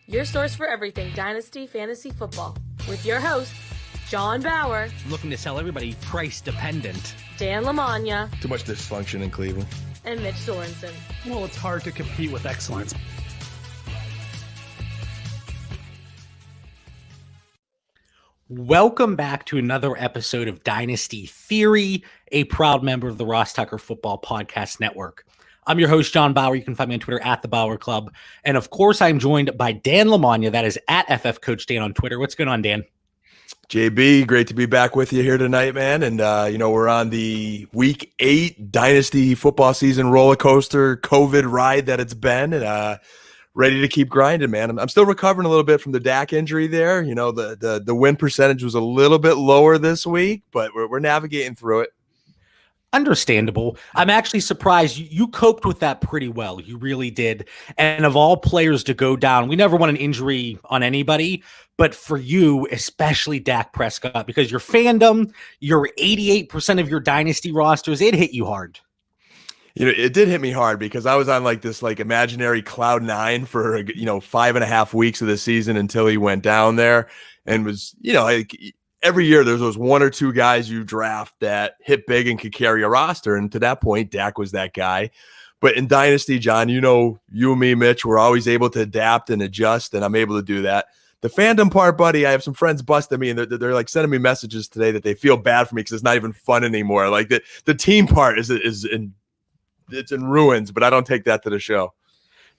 Your source for everything Dynasty Fantasy Football. With your hosts, John Bauer. Looking to sell everybody price dependent. Dan Lamagna. Too much dysfunction in Cleveland. And Mitch Sorensen. Well, it's hard to compete with excellence. Welcome back to another episode of Dynasty Theory, a proud member of the Ross Tucker Football Podcast Network. I'm your host, John Bauer. You can find me on Twitter at The Bauer Club. And of course, I'm joined by Dan Lamagna. That is at FF Coach Dan on Twitter. What's going on, Dan? JB, great to be back with you here tonight, man. And, we're on the Week 8 Dynasty football season roller coaster COVID ride that it's been. And ready to keep grinding, man. I'm still recovering a little bit from the Dak injury there. You know, the win percentage was a little bit lower this week, but we're navigating through it. Understandable. I'm actually surprised you coped with that pretty well. You really did. And of all players to go down, we never want an injury on anybody, but for you, especially Dak Prescott, because your fandom, your 88% of your dynasty rosters, it hit you hard. You know, it did hit me hard because I was on this imaginary cloud nine for 5.5 weeks of the season until he went down there, and was every year there's those one or two guys you draft that hit big and could carry a roster. And to that point, Dak was that guy. But in Dynasty, John, you and me, Mitch, we're always able to adapt and adjust, and I'm able to do that. The fandom part, buddy, I have some friends busting me, and they're sending me messages today that they feel bad for me because it's not even fun anymore. Like the team part it's in ruins, but I don't take that to the show.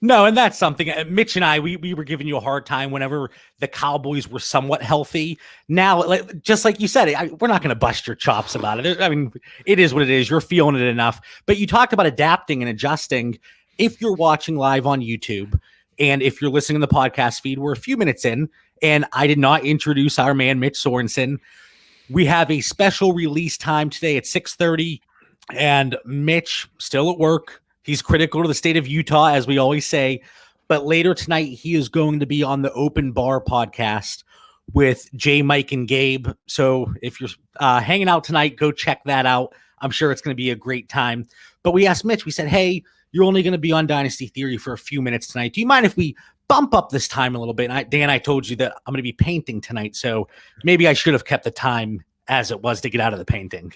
No, and that's something. Mitch and I, we were giving you a hard time whenever the Cowboys were somewhat healthy. Now, just like you said, we're not going to bust your chops about it. I mean, it is what it is. You're feeling it enough. But you talked about adapting and adjusting. If you're watching live on YouTube and if you're listening to the podcast feed, we're a few minutes in, and I did not introduce our man, Mitch Sorensen. We have a special release time today at 6:30, and Mitch still at work. He's critical to the state of Utah, as we always say. But later tonight, he is going to be on the Open Bar podcast with Jay, Mike, and Gabe. So if you're hanging out tonight, go check that out. I'm sure it's going to be a great time. But we asked Mitch, we said, hey, you're only going to be on Dynasty Theory for a few minutes tonight. Do you mind if we bump up this time a little bit? And Dan, I told you that I'm going to be painting tonight. So maybe I should have kept the time as it was to get out of the painting.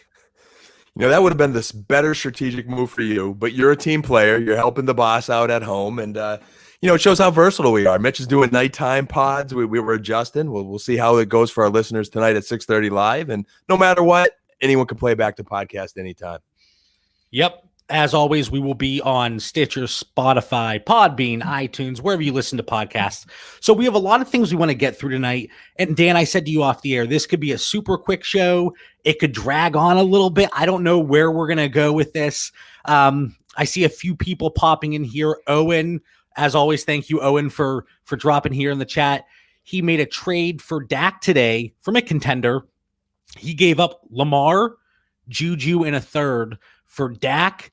That would have been this better strategic move for you, but you're a team player. You're helping the boss out at home, and it shows how versatile we are. Mitch is doing nighttime pods. We were adjusting. We'll see how it goes for our listeners tonight at 6:30 live, and no matter what, anyone can play back the podcast anytime. Yep. As always, we will be on Stitcher, Spotify, Podbean, iTunes, wherever you listen to podcasts. So we have a lot of things we want to get through tonight. And Dan, I said to you off the air, this could be a super quick show. It could drag on a little bit. I don't know where we're going to go with this. I see a few people popping in here. Owen, as always, thank you, Owen, for dropping here in the chat. He made a trade for Dak today from a contender. He gave up Lamar, Juju, and a third for Dak,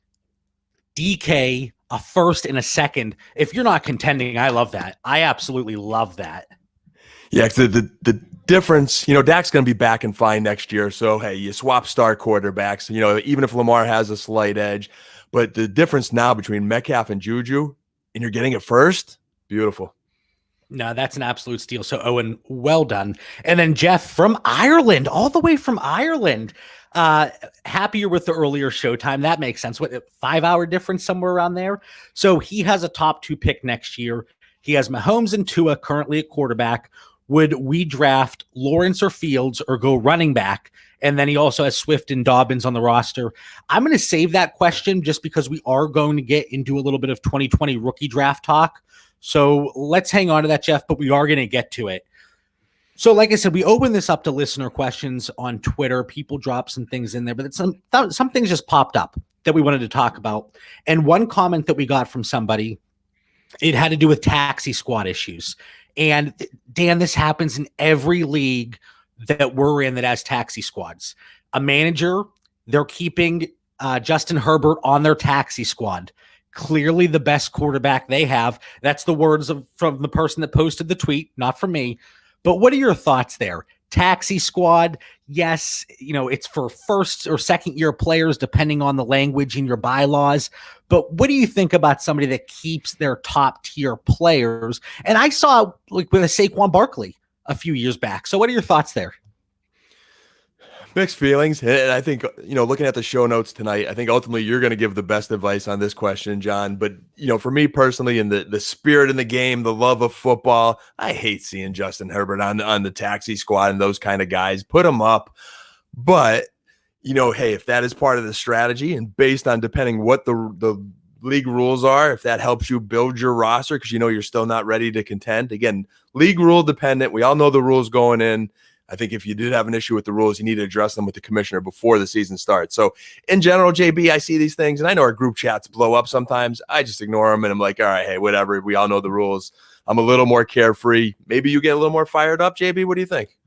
DK, a first and a second. If you're not contending, I love that. I absolutely love that. Yeah, the difference, Dak's going to be back and fine next year. So, hey, you swap star quarterbacks, even if Lamar has a slight edge. But the difference now between Metcalf and Juju, and you're getting it first, beautiful. No, that's an absolute steal. So, Owen, well done. And then Jeff from Ireland, all the way from Ireland. Happier with the earlier showtime. That makes sense. What, 5-hour difference somewhere around there? So he has a top 2 pick next year. He has Mahomes and Tua currently at quarterback. Would we draft Lawrence or Fields or go running back? And then he also has Swift and Dobbins on the roster. I'm going to save that question just because we are going to get into a little bit of 2020 rookie draft talk. So let's hang on to that, Jeff, but we are going to get to it. So like I said, we open this up to listener questions on Twitter. People drop some things in there, but some things just popped up that we wanted to talk about. And one comment that we got from somebody, it had to do with taxi squad issues. And Dan, this happens in every league that we're in that has taxi squads. A manager, they're keeping Justin Herbert on their taxi squad. Clearly the best quarterback they have. That's the words from the person that posted the tweet, not from me. But what are your thoughts there? taxi squad. Yes, it's for first or second year players, depending on the language in your bylaws. But what do you think about somebody that keeps their top tier players? And I saw like with a Saquon Barkley a few years back. So what are your thoughts there? Mixed feelings. And I think, looking at the show notes tonight, I think ultimately you're going to give the best advice on this question, John. But, for me personally, in the spirit in the game, the love of football, I hate seeing Justin Herbert on the taxi squad and those kind of guys. Put them up. But, hey, if that is part of the strategy and based on depending what the league rules are, if that helps you build your roster because you're still not ready to contend. Again, league rule dependent. We all know the rules going in. I think if you did have an issue with the rules, you need to address them with the commissioner before the season starts. So in general, JB, I see these things, and I know our group chats blow up sometimes. I just ignore them, and I'm like, all right, hey, whatever. We all know the rules. I'm a little more carefree. Maybe you get a little more fired up, JB. What do you think?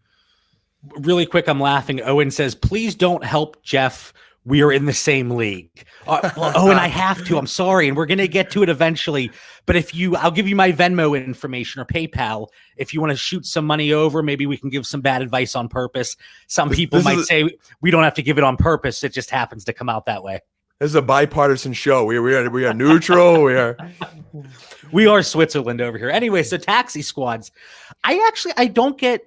Really quick, I'm laughing. Owen says, please don't help Jeff. We are in the same league. Owen, I have to. I'm sorry, and we're going to get to it eventually. But I'll give you my Venmo information or PayPal. If you want to shoot some money over, maybe we can give some bad advice on purpose. Some people might say we don't have to give it on purpose. It just happens to come out that way. This is a bipartisan show. We are neutral. We are Switzerland over here. Anyway, so taxi squads. I don't get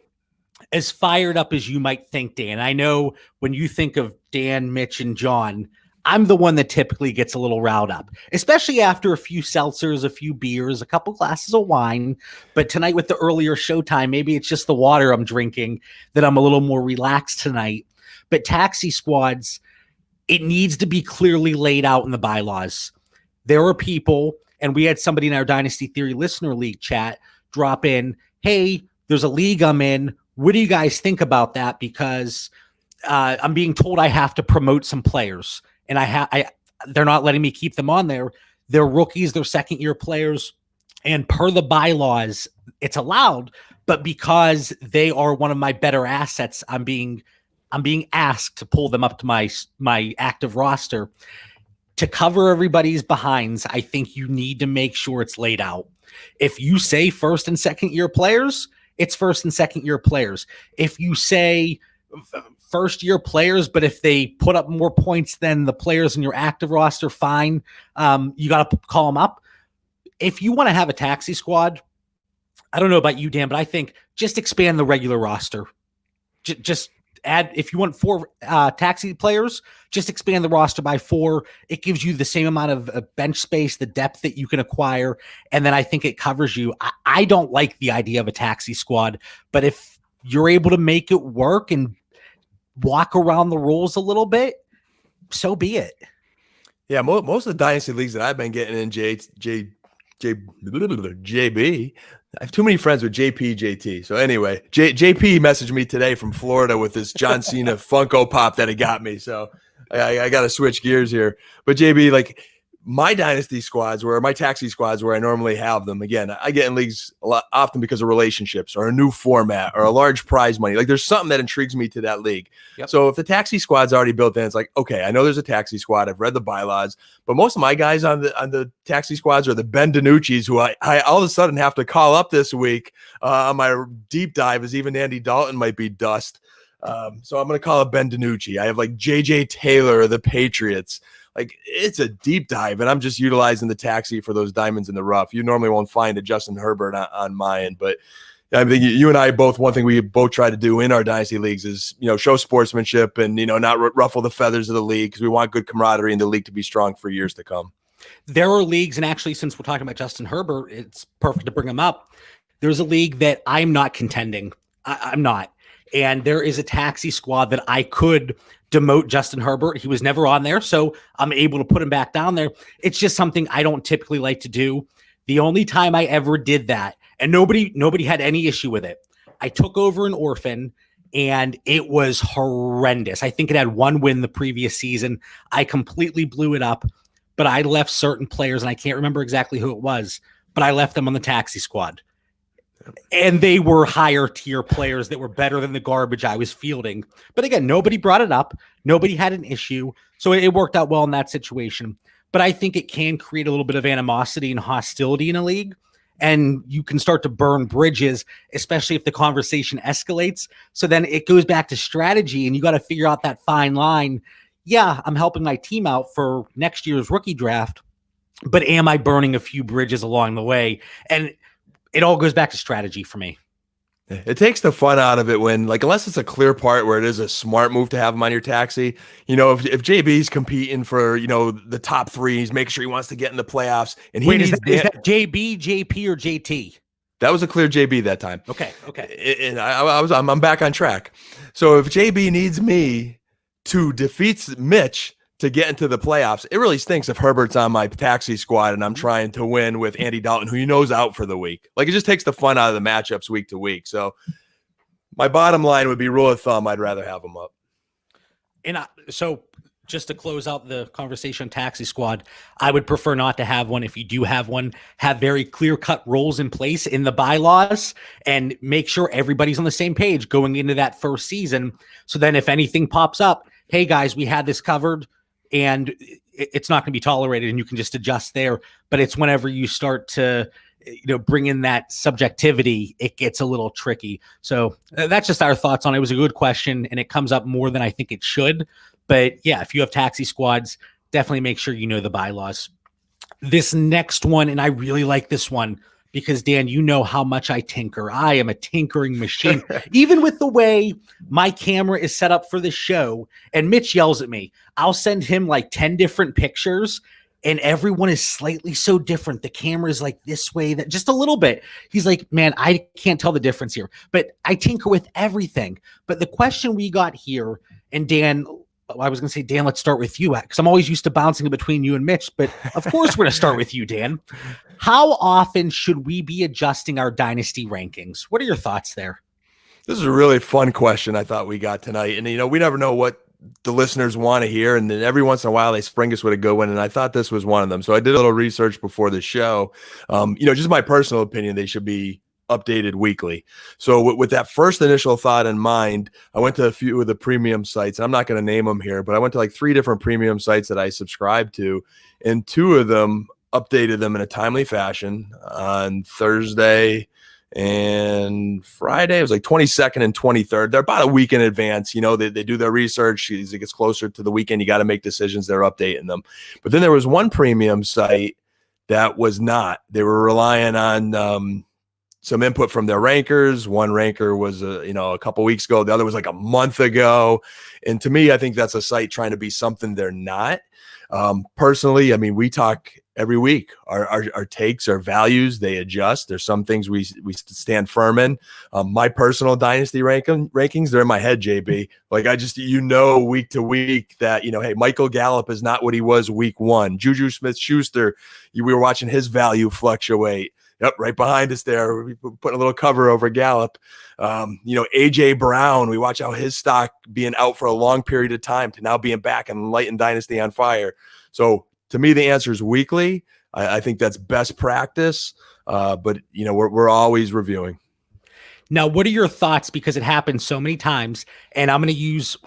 as fired up as you might think, Dan. I know when you think of Dan, Mitch, and John, I'm the one that typically gets a little riled up, especially after a few seltzers, a few beers, a couple glasses of wine. But tonight with the earlier showtime, maybe it's just the water I'm drinking that I'm a little more relaxed tonight. But taxi squads, it needs to be clearly laid out in the bylaws. There are people, and we had somebody in our Dynasty Theory Listener League chat drop in, hey, there's a league I'm in. What do you guys think about that? Because I'm being told I have to promote some players, and they're not letting me keep them on there. They're rookies, they're second-year players, and per the bylaws, it's allowed. But because they are one of my better assets, I'm being asked to pull them up to my active roster. To cover everybody's behinds, I think you need to make sure it's laid out. If you say first and second year players, it's first and second year players. If you say first year players, but if they put up more points than the players in your active roster, fine. You got to call them up. If you want to have a taxi squad, I don't know about you, Dan, but I think just expand the regular roster. Just add, if you want 4 taxi players, just expand the roster by 4. It gives you the same amount of bench space, the depth that you can acquire, and then I think it covers you. I don't like the idea of a taxi squad, but if you're able to make it work and walk around the rules a little bit, so be it. Yeah, most of the Dynasty leagues that I've been getting in, JB, I have too many friends with JT. So anyway, JP messaged me today from Florida with this John Cena Funko Pop that he got me. So I got to switch gears here. But JB, like my Dynasty squads, my taxi squads where I normally have them, again, I get in leagues a lot often because of relationships or a new format or a large prize money. Like there's something that intrigues me to that league. Yep. So if the taxi squad's already built in, it's like, okay, I know there's a taxi squad. I've read the bylaws, but most of my guys on the taxi squads are the Ben DiNucci's, who I all of a sudden have to call up this week on my deep dive, as even Andy Dalton might be dust. So I'm going to call it Ben DiNucci. I have like JJ Taylor of the Patriots. Like it's a deep dive, and I'm just utilizing the taxi for those diamonds in the rough. You normally won't find a Justin Herbert on my end, but I think you and I both, one thing we both try to do in our Dynasty leagues is, show sportsmanship and, not ruffle the feathers of the league, because we want good camaraderie in the league to be strong for years to come. There are leagues, and actually, since we're talking about Justin Herbert, it's perfect to bring him up. There's a league that I'm not contending. I'm not. And there is a taxi squad that I could demote Justin Herbert. He was never on there, so I'm able to put him back down there. It's just something I don't typically like to do. The only time I ever did that, and nobody had any issue with it, I took over an orphan, and it was horrendous. I think it had 1 win the previous season. I completely blew it up, but I left certain players, and I can't remember exactly who it was, but I left them on the taxi squad. And they were higher tier players that were better than the garbage I was fielding. But again, nobody brought it up. Nobody had an issue. So it worked out well in that situation. But I think it can create a little bit of animosity and hostility in a league. and you can start to burn bridges, especially if the conversation escalates. So then it goes back to strategy, and you got to figure out that fine line. Yeah, I'm helping my team out for next year's rookie draft, but am I burning a few bridges along the way? And it all goes back to strategy for me. It takes the fun out of it when, like, unless it's a clear part where it is a smart move to have him on your taxi. If JB's competing for, the top three, he's making sure he wants to get in the playoffs. And is that JB, JP, or JT? That was a clear JB that time. Okay. And I'm back on track. So if JB needs me to defeat Mitch to get into the playoffs, it really stinks if Herbert's on my taxi squad and I'm trying to win with Andy Dalton, who out for the week. Like, it just takes the fun out of the matchups week to week. So my bottom line would be, rule of thumb, I'd rather have them up. And so just to close out the conversation, taxi squad, I would prefer not to have one. If you do have one, have very clear-cut roles in place in the bylaws and make sure everybody's on the same page going into that first season. So then if anything pops up, hey guys, we had this covered, and it's not going to be tolerated, and you can just adjust there. But it's whenever you start to, bring in that subjectivity, it gets a little tricky. So that's just our thoughts on it. It was a good question, and it comes up more than I think it should. But yeah, if you have taxi squads, definitely make sure you know the bylaws. This next one, and I really like this one, because Dan, you know how much I tinker. I am a tinkering machine. Even with the way my camera is set up for the show, and Mitch yells at me, I'll send him like 10 different pictures, and everyone is slightly so different. The camera is like this way, that just a little bit. He's like, man, I can't tell the difference here. But I tinker with everything. But the question we got here, and Dan, I was going to say, Dan, let's start with you, because I'm always used to bouncing in between you and Mitch, but of course we're going to start with you, Dan. How often should we be adjusting our dynasty rankings? What are your thoughts there? This is a really fun question I thought we got tonight. And, we never know what the listeners want to hear. And then every once in a while they spring us with a good one. And I thought this was one of them. So I did a little research before the show. Just my personal opinion, they should be updated weekly. So with that first initial thought in mind, I went to a few of the premium sites, and I'm not going to name them here, but I went to like 3 different premium sites that I subscribe to, and 2 of them updated them in a timely fashion on Thursday and Friday. It was like 22nd and 23rd. They're about a week in advance. They do their research. As it gets closer to the weekend, you got to make decisions. They're updating them. But then there was one premium site that was not. They were relying on some input from their rankers. One ranker was a couple weeks ago. The other was like a month ago. And to me, I think that's a site trying to be something they're not. Personally, we talk every week. Our takes, our values, they adjust. There's some things we stand firm in. My personal dynasty rankings, they're in my head, JB. Like, week to week that, hey, Michael Gallup is not what he was week 1. Juju Smith-Schuster, we were watching his value fluctuate. Yep, right behind us there. We put a little cover over Gallup. AJ Brown, we watch how his stock being out for a long period of time to now being back and lighting Dynasty on fire. So to me, the answer is weekly. I think that's best practice. But we're always reviewing. Now, what are your thoughts? Because it happens so many times, and I'm going to use.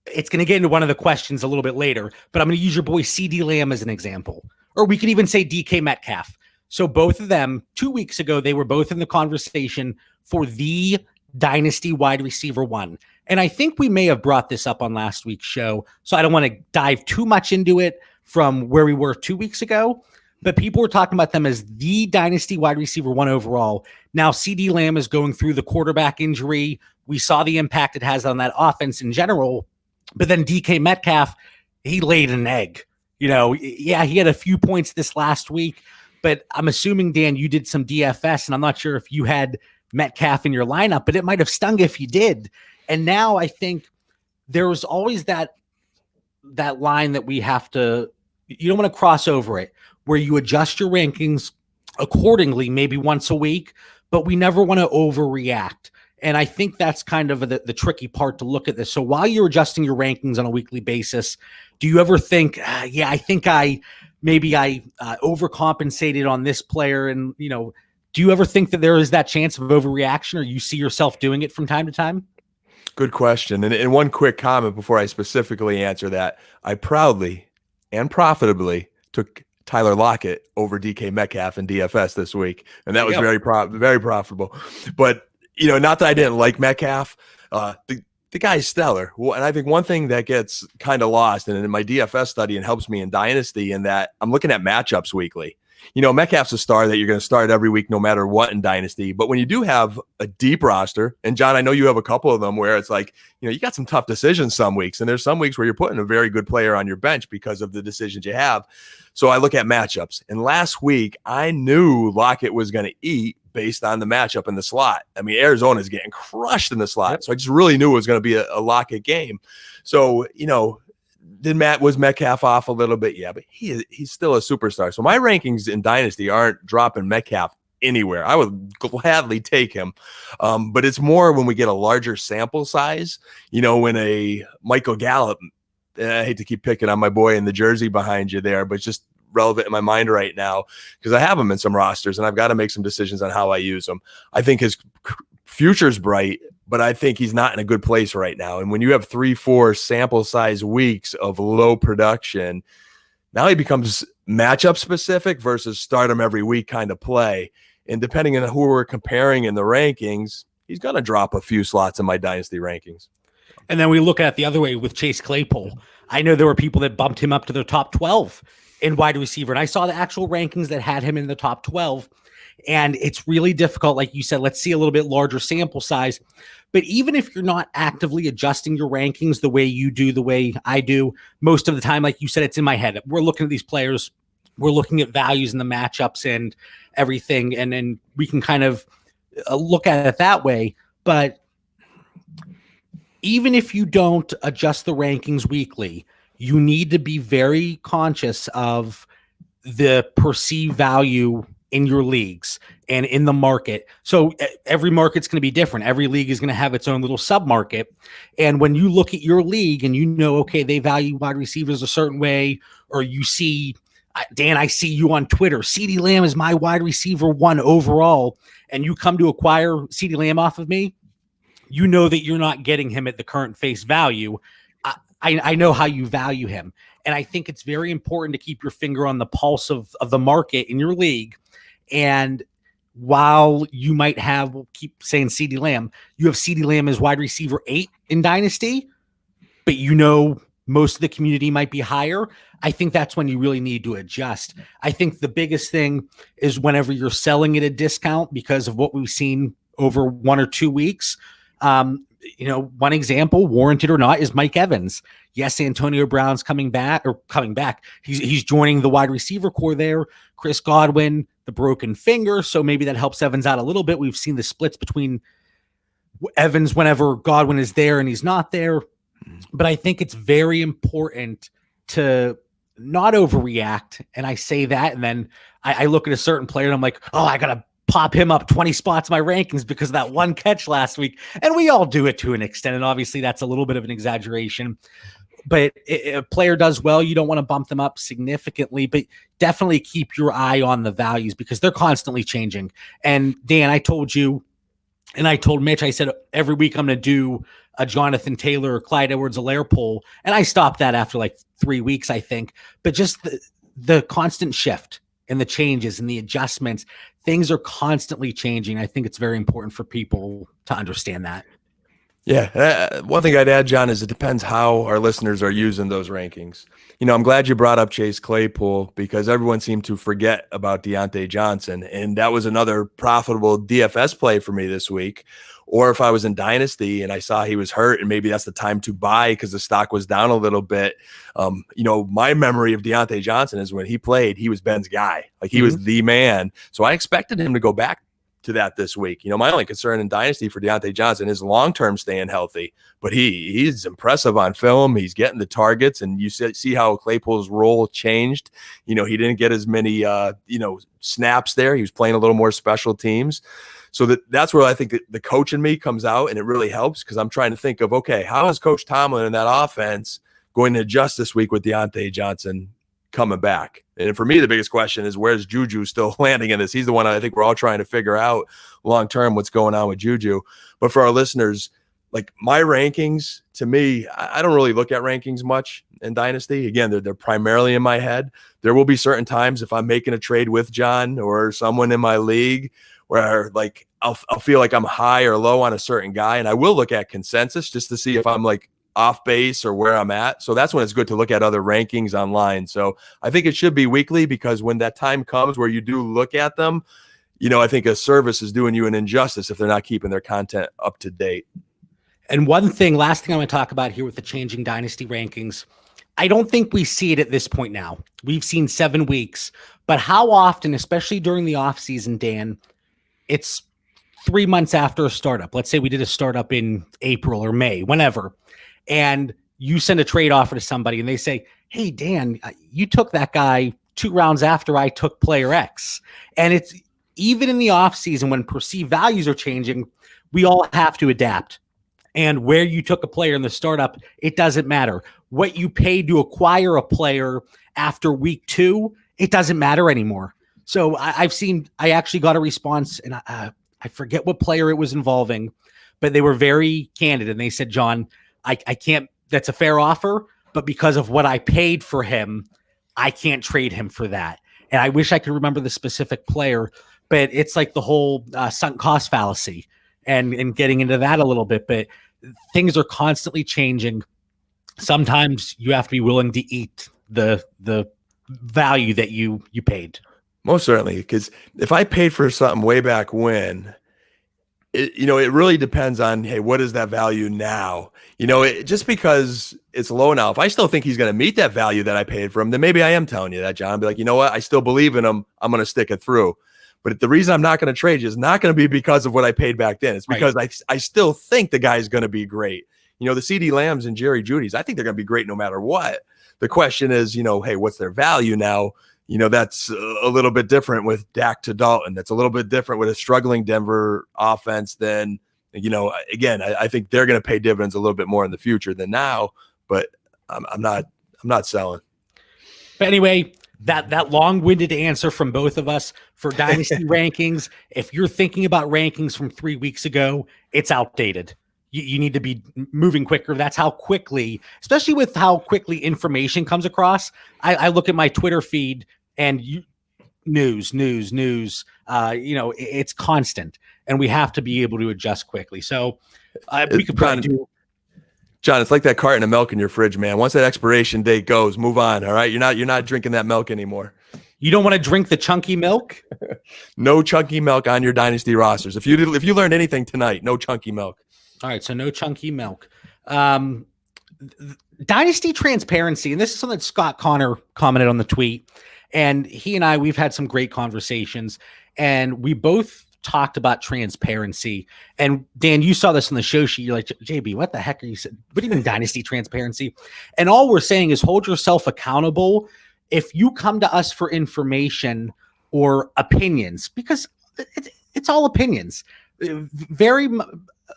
It's going to get into one of the questions a little bit later, but I'm going to use your boy CD Lamb as an example, or we could even say DK Metcalf. So both of them, 2 weeks ago, they were both in the conversation for the Dynasty wide receiver 1. And I think we may have brought this up on last week's show, so I don't want to dive too much into it from where we were 2 weeks ago, but people were talking about them as the Dynasty wide receiver 1 overall. Now, CD Lamb is going through the quarterback injury. We saw the impact it has on that offense in general, but then DK Metcalf, he laid an egg. He had a few points this last week, but I'm assuming, Dan, you did some DFS, and I'm not sure if you had Metcalf in your lineup, but it might have stung if you did. And now I think there's always that line that we have to, you don't want to cross over it, where you adjust your rankings accordingly, maybe once a week, but we never want to overreact. And I think that's kind of the tricky part to look at this. So while you're adjusting your rankings on a weekly basis, do you ever think, I think I overcompensated on this player? And, do you ever think that there is that chance of overreaction, or you see yourself doing it from time to time? Good question. And one quick comment before I specifically answer that. I proudly and profitably took Tyler Lockett over DK Metcalf in DFS this week, and that was very profitable. But not that I didn't like Metcalf. The guy's stellar, and I think one thing that gets kind of lost, and in my DFS study, and helps me in Dynasty, in that I'm looking at matchups weekly. Metcalf's a star that you're going to start every week, no matter what in Dynasty. But when you do have a deep roster, and John, I know you have a couple of them where it's like, you got some tough decisions some weeks, and there's some weeks where you're putting a very good player on your bench because of the decisions you have. So I look at matchups, and last week I knew Lockett was going to eat based on the matchup in the slot. I mean, Arizona's getting crushed in the slot, so I just really knew it was going to be a Lockett game. So, was Metcalf off a little bit? Yeah, but he's still a superstar. So my rankings in Dynasty aren't dropping Metcalf anywhere. I would gladly take him. But it's more when we get a larger sample size, when a Michael Gallup, I hate to keep picking on my boy in the jersey behind you there, but it's just relevant in my mind right now because I have him in some rosters and I've got to make some decisions on how I use him. I think his future's bright, but I think he's not in a good place right now. And when you have 3-4 sample size weeks of low production, now he becomes matchup specific versus start him every week kind of play. And depending on who we're comparing in the rankings, he's going to drop a few slots in my Dynasty rankings. And then we look at it the other way with Chase Claypool. I know there were people that bumped him up to their top 12 in wide receiver. And I saw the actual rankings that had him in the top 12. And it's really difficult. Like you said, let's see a little bit larger sample size. But even if you're not actively adjusting your rankings the way you do, the way I do, most of the time, like you said, it's in my head. We're looking at these players. We're looking at values in the matchups and everything. And then we can kind of look at it that way. But even if you don't adjust the rankings weekly, you need to be very conscious of the perceived value in your leagues and in the market. So every market's going to be different. Every league is going to have its own little sub-market. And when you look at your league and okay, they value wide receivers a certain way, or you see, Dan, I see you on Twitter, CeeDee Lamb is my wide receiver 1 overall, and you come to acquire CeeDee Lamb off of me, you know that you're not getting him at the current face value. I know how you value him. And I think it's very important to keep your finger on the pulse of the market in your league. And while you might have, we'll keep saying CeeDee Lamb, you have CeeDee Lamb as wide receiver 8 in Dynasty, but most of the community might be higher. I think that's when you really need to adjust. I think the biggest thing is whenever you're selling at a discount because of what we've seen over 1 or 2 weeks. One example, warranted or not, is Mike Evans. Yes, Antonio Brown's coming back. He's joining the wide receiver core there. Chris Godwin, the broken finger, so maybe that helps Evans out a little bit. We've seen the splits between Evans whenever Godwin is there and he's not there. But I think it's very important to not overreact. And I say that, and then I look at a certain player and I'm like, oh, I got to pop him up 20 spots in my rankings because of that one catch last week. And we all do it to an extent. And obviously that's a little bit of an exaggeration, but if a player does well, you don't want to bump them up significantly, but definitely keep your eye on the values because they're constantly changing. And Dan, I told you, and I told Mitch, I said, every week I'm going to do a Jonathan Taylor or Clyde Edwards-Helaire poll. And I stopped that after like 3 weeks, I think, but just the constant shift and the changes and the adjustments, things are constantly changing. I think it's very important for people to understand that. Yeah. One thing I'd add, John, is it depends how our listeners are using those rankings. I'm glad you brought up Chase Claypool because everyone seemed to forget about Deontay Johnson. And that was another profitable DFS play for me this week. Or if I was in Dynasty and I saw he was hurt and maybe that's the time to buy because the stock was down a little bit. My memory of Deontay Johnson is when he played, he was Ben's guy. Like he was the man. So I expected him to go back to that this week. My only concern in Dynasty for Deontay Johnson is long-term staying healthy, but he's impressive on film. He's getting the targets, and you see how Claypool's role changed. He didn't get as many, snaps there. He was playing a little more special teams. So that's where I think the coach in me comes out, and it really helps because I'm trying to think of, okay, how is Coach Tomlin in that offense going to adjust this week with Deontay Johnson coming back? And for me, the biggest question is where's Juju still landing in this? He's the one I think we're all trying to figure out long-term what's going on with Juju. But for our listeners, like my rankings, to me, I don't really look at rankings much in Dynasty. Again, they're primarily in my head. There will be certain times if I'm making a trade with John or someone in my league where like I'll feel like I'm high or low on a certain guy, and I will look at consensus just to see if I'm like off base or where I'm at. So that's when it's good to look at other rankings online. So I think it should be weekly, because when that time comes where you do look at them, I think a service is doing you an injustice if they're not keeping their content up to date. And last thing I want to talk about here with the changing Dynasty rankings, I don't think we see it at this point now. We've seen 7 weeks, but how often, especially during the offseason, Dan, it's 3 months after a startup. Let's say we did a startup in April or May, whenever, and you send a trade offer to somebody and they say, hey, Dan, you took that guy 2 rounds after I took player X. And it's even in the offseason when perceived values are changing, we all have to adapt. And where you took a player in the startup, it doesn't matter. What you paid to acquire a player after week 2, it doesn't matter anymore. So I actually got a response, and I forget what player it was involving, but they were very candid. And they said, John, I can't, that's a fair offer, but because of what I paid for him, I can't trade him for that. And I wish I could remember the specific player, but it's like the whole sunk cost fallacy and getting into that a little bit. But things are constantly changing. Sometimes you have to be willing to eat the value that you paid. Most certainly, because if I paid for something way back when, it really depends on, hey, what is that value now? Just because it's low now, if I still think he's going to meet that value that I paid for him, then maybe I am telling you that, John. I'll be like, you know what? I still believe in him. I'm going to stick it through. But the reason I'm not going to trade you is not going to be because of what I paid back then. It's because I still think the guy's going to be great. The CD Lambs and Jerry Jeudy's, I think they're going to be great no matter what. The question is, hey, what's their value now? That's a little bit different with Dak to Dalton. That's a little bit different with a struggling Denver offense than, again, I think they're going to pay dividends a little bit more in the future than now, but I'm not selling. But anyway, that long-winded answer from both of us for Dynasty rankings. If you're thinking about rankings from 3 weeks ago, it's outdated. You need to be moving quicker. That's how quickly, especially with how quickly information comes across. I look at my Twitter feed and news. It's constant, and we have to be able to adjust quickly. So we could probably do. John, it's like that carton of milk in your fridge, man. Once that expiration date goes, move on. All right, you're not drinking that milk anymore. You don't want to drink the chunky milk. No chunky milk on your Dynasty rosters. If you learned anything tonight, no chunky milk. All right, so no chunky milk. Dynasty transparency, and this is something that Scott Connor commented on the tweet, and he and we've had some great conversations, and we both talked about transparency. And Dan, you saw this on the show sheet. You're like, JB, what the heck are you saying? What do you mean Dynasty transparency? And all we're saying is hold yourself accountable. If you come to us for information or opinions, because it's all opinions,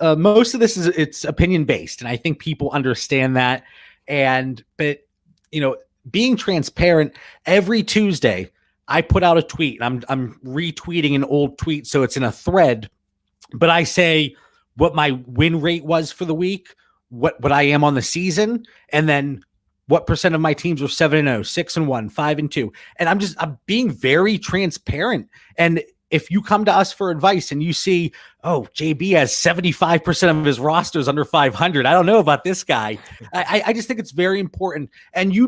most of this it's opinion based, and I think people understand that. But being transparent, every Tuesday I put out a tweet, and I'm retweeting an old tweet, so it's in a thread. But I say what my win rate was for the week, what I am on the season, and then what percent of my teams are 7-0, 6-1, 5-2, and I'm being very transparent. And if you come to us for advice and you see, oh, JB has 75% of his rosters under 500, I don't know about this guy. I just think it's very important. And you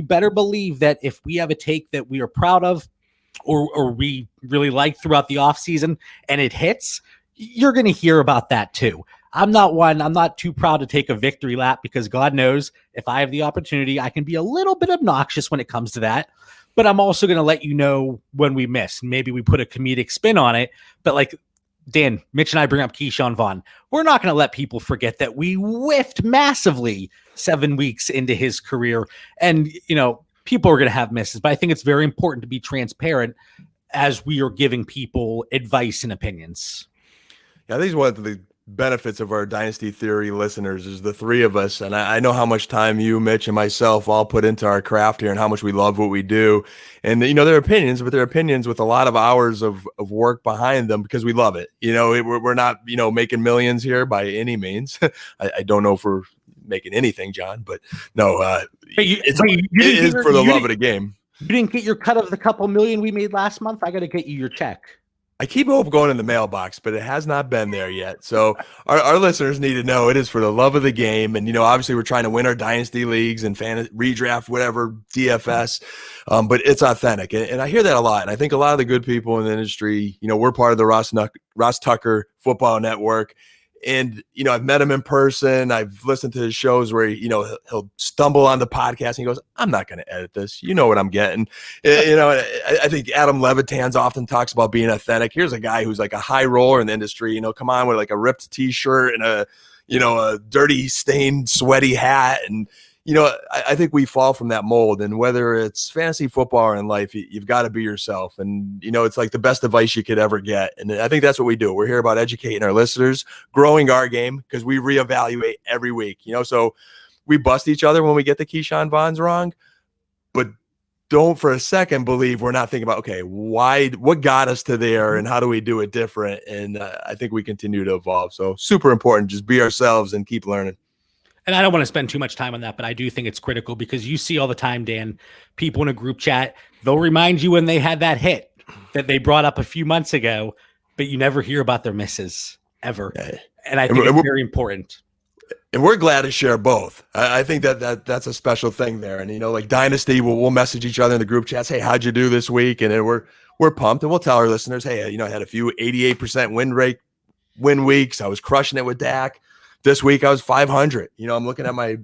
better believe that if we have a take that we are proud of or we really like throughout the offseason and it hits, you're going to hear about that too. I'm not too proud to take a victory lap, because God knows if I have the opportunity, I can be a little bit obnoxious when it comes to that. But I'm also going to let you know when we miss. Maybe we put a comedic spin on it. But like Dan, Mitch and I bring up Keyshawn Vaughn. We're not going to let people forget that we whiffed massively 7 weeks into his career. And, people are going to have misses. But I think it's very important to be transparent as we are giving people advice and opinions. Yeah, I think it's one of the benefits of our Dynasty Theory listeners is the three of us. And I know how much time you, Mitch, and myself all put into our craft here and how much we love what we do. And, their opinions, but their opinions with a lot of hours of work behind them because we love it. We're not, making millions here by any means. I don't know if we're making anything, John, but no, it is for the love of the game. You didn't get your cut of the couple million we made last month. I got to get you your check. I keep hope going in the mailbox, but it has not been there yet. So our listeners need to know it is for the love of the game. And, obviously we're trying to win our dynasty leagues and redraft, whatever, DFS, but it's authentic. And I hear that a lot. And I think a lot of the good people in the industry, we're part of the Ross Tucker Football Network. And, I've met him in person. I've listened to his shows where, he'll stumble on the podcast and he goes, I'm not going to edit this. You know what I'm getting. I think Adam Levitan's often talks about being authentic. Here's a guy who's like a high roller in the industry, come on with like a ripped t-shirt and a dirty, stained, sweaty hat. And, I think we fall from that mold. And whether it's fantasy football or in life, you've got to be yourself. And, it's like the best advice you could ever get. And I think that's what we do. We're here about educating our listeners, growing our game because we reevaluate every week. So we bust each other when we get the Keyshawn Vaughn's wrong. But don't for a second believe we're not thinking about, okay, what got us to there and how do we do it different? And I think we continue to evolve. So super important. Just be ourselves and keep learning. And I don't want to spend too much time on that, but I do think it's critical because you see all the time, Dan, people in a group chat, they'll remind you when they had that hit that they brought up a few months ago, but you never hear about their misses ever. And I think it's very important. And we're glad to share both. I think that's a special thing there. And, like Dynasty, we'll message each other in the group chats. Hey, how'd you do this week? And then we're pumped and we'll tell our listeners, hey, I had a few 88% win weeks. I was crushing it with Dak. This week I was 500. I'm looking at my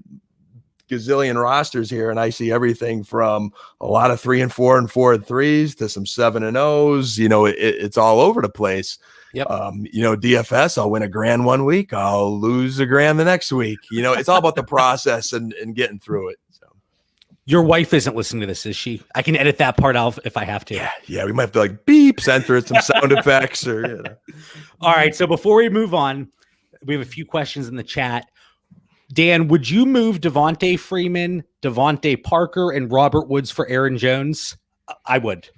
gazillion rosters here and I see everything from a lot of 3 and 4 and 4 and 3s to some 7 and 0s. It's all over the place. Yep. DFS, I'll win $1,000 one week. I'll lose $1,000 the next week. It's all about the process and getting through it. So your wife isn't listening to this, is she? I can edit that part out if I have to. Yeah. We might have to like beep, center it, some sound effects or, All right. So before we move on, we have a few questions in the chat. Dan, would you move Devontae Freeman, Devontae Parker, and Robert Woods for Aaron Jones? I would.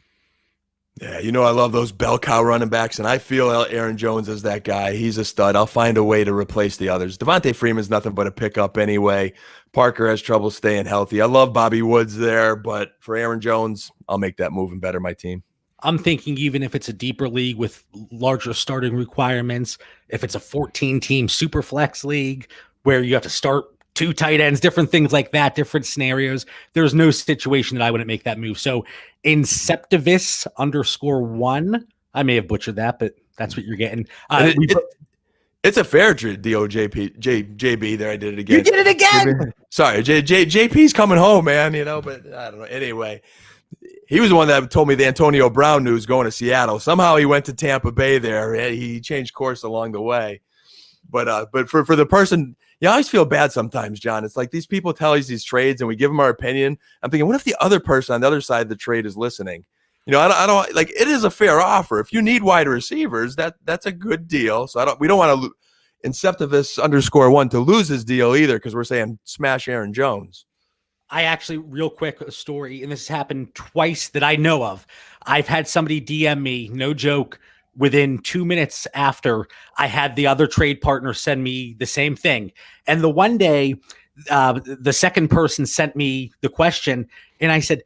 Yeah, I love those bell cow running backs, and I feel Aaron Jones is that guy. He's a stud. I'll find a way to replace the others. Devontae Freeman's nothing but a pickup anyway. Parker has trouble staying healthy. I love Bobby Woods there, but for Aaron Jones, I'll make that move and better my team. I'm thinking even if it's a deeper league with larger starting requirements, if it's a 14-team super flex league where you have to start 2 tight ends, different things like that, different scenarios, there's no situation that I wouldn't make that move. So Inceptivus _1, I may have butchered that, but that's what you're getting. It's a fair deal, JB there. I did it again. You did it again. Sorry, JP's coming home, man, but I don't know. Anyway, he was the one that told me the Antonio Brown news going to Seattle. Somehow he went to Tampa Bay there. He changed course along the way. But for the person, I always feel bad sometimes, John. It's like these people tell us these trades and we give them our opinion. I'm thinking, what if the other person on the other side of the trade is listening? I don't like, it is a fair offer. If you need wide receivers, that's a good deal. So we don't want to Inceptivus _1 to lose his deal either, because we're saying smash Aaron Jones. I actually, real quick, a story, and this has happened twice that I know of. I've had somebody DM me, no joke, within 2 minutes after I had the other trade partner send me the same thing. And the one day, the second person sent me the question, and I said,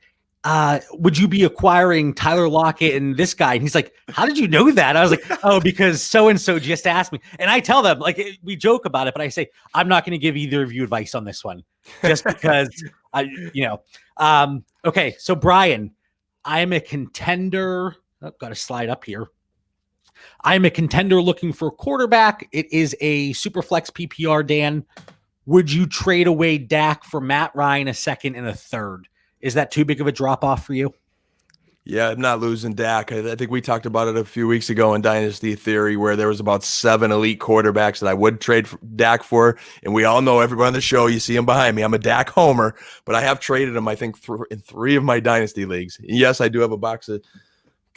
would you be acquiring Tyler Lockett and this guy? And he's like, how did you know that? I was like, oh, because so-and-so just asked me. And I tell them, like, we joke about it, but I say, I'm not going to give either of you advice on this one just because okay. So Brian, I am a contender. I've got to slide up here. I'm a contender looking for a quarterback. It is a super flex PPR, Dan. Would you trade away Dak for Matt Ryan, a second and a third? Is that too big of a drop-off for you? Yeah, I'm not losing Dak. I think we talked about it a few weeks ago in Dynasty Theory, where there was about 7 elite quarterbacks that I would trade Dak for. And we all know, everyone on the show, you see him behind me. I'm a Dak homer, but I have traded him, I think, in 3 of my Dynasty leagues. Yes, I do have a box of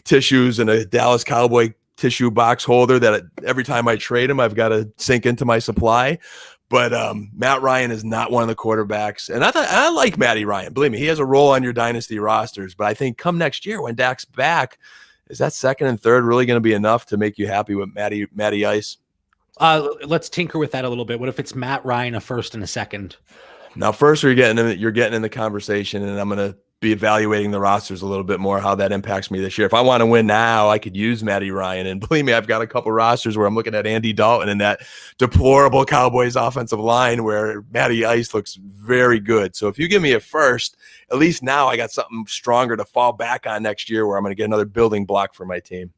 tissues and a Dallas Cowboy tissue box holder that every time I trade him, I've got to sink into my supply. But Matt Ryan is not one of the quarterbacks. And I like Matty Ryan. Believe me, he has a role on your dynasty rosters. But I think come next year when Dak's back, is that second and third really going to be enough to make you happy with Matty Ice? Let's tinker with that a little bit. What if it's Matt Ryan, a first and a second? Now, first, you're getting in the conversation, and I'm going to be evaluating the rosters a little bit more, how that impacts me this year. If I want to win now, I could use Matty Ryan. And believe me, I've got a couple rosters where I'm looking at Andy Dalton and that deplorable Cowboys offensive line where Matty Ice looks very good. So if you give me a first, at least now I got something stronger to fall back on next year where I'm going to get another building block for my team.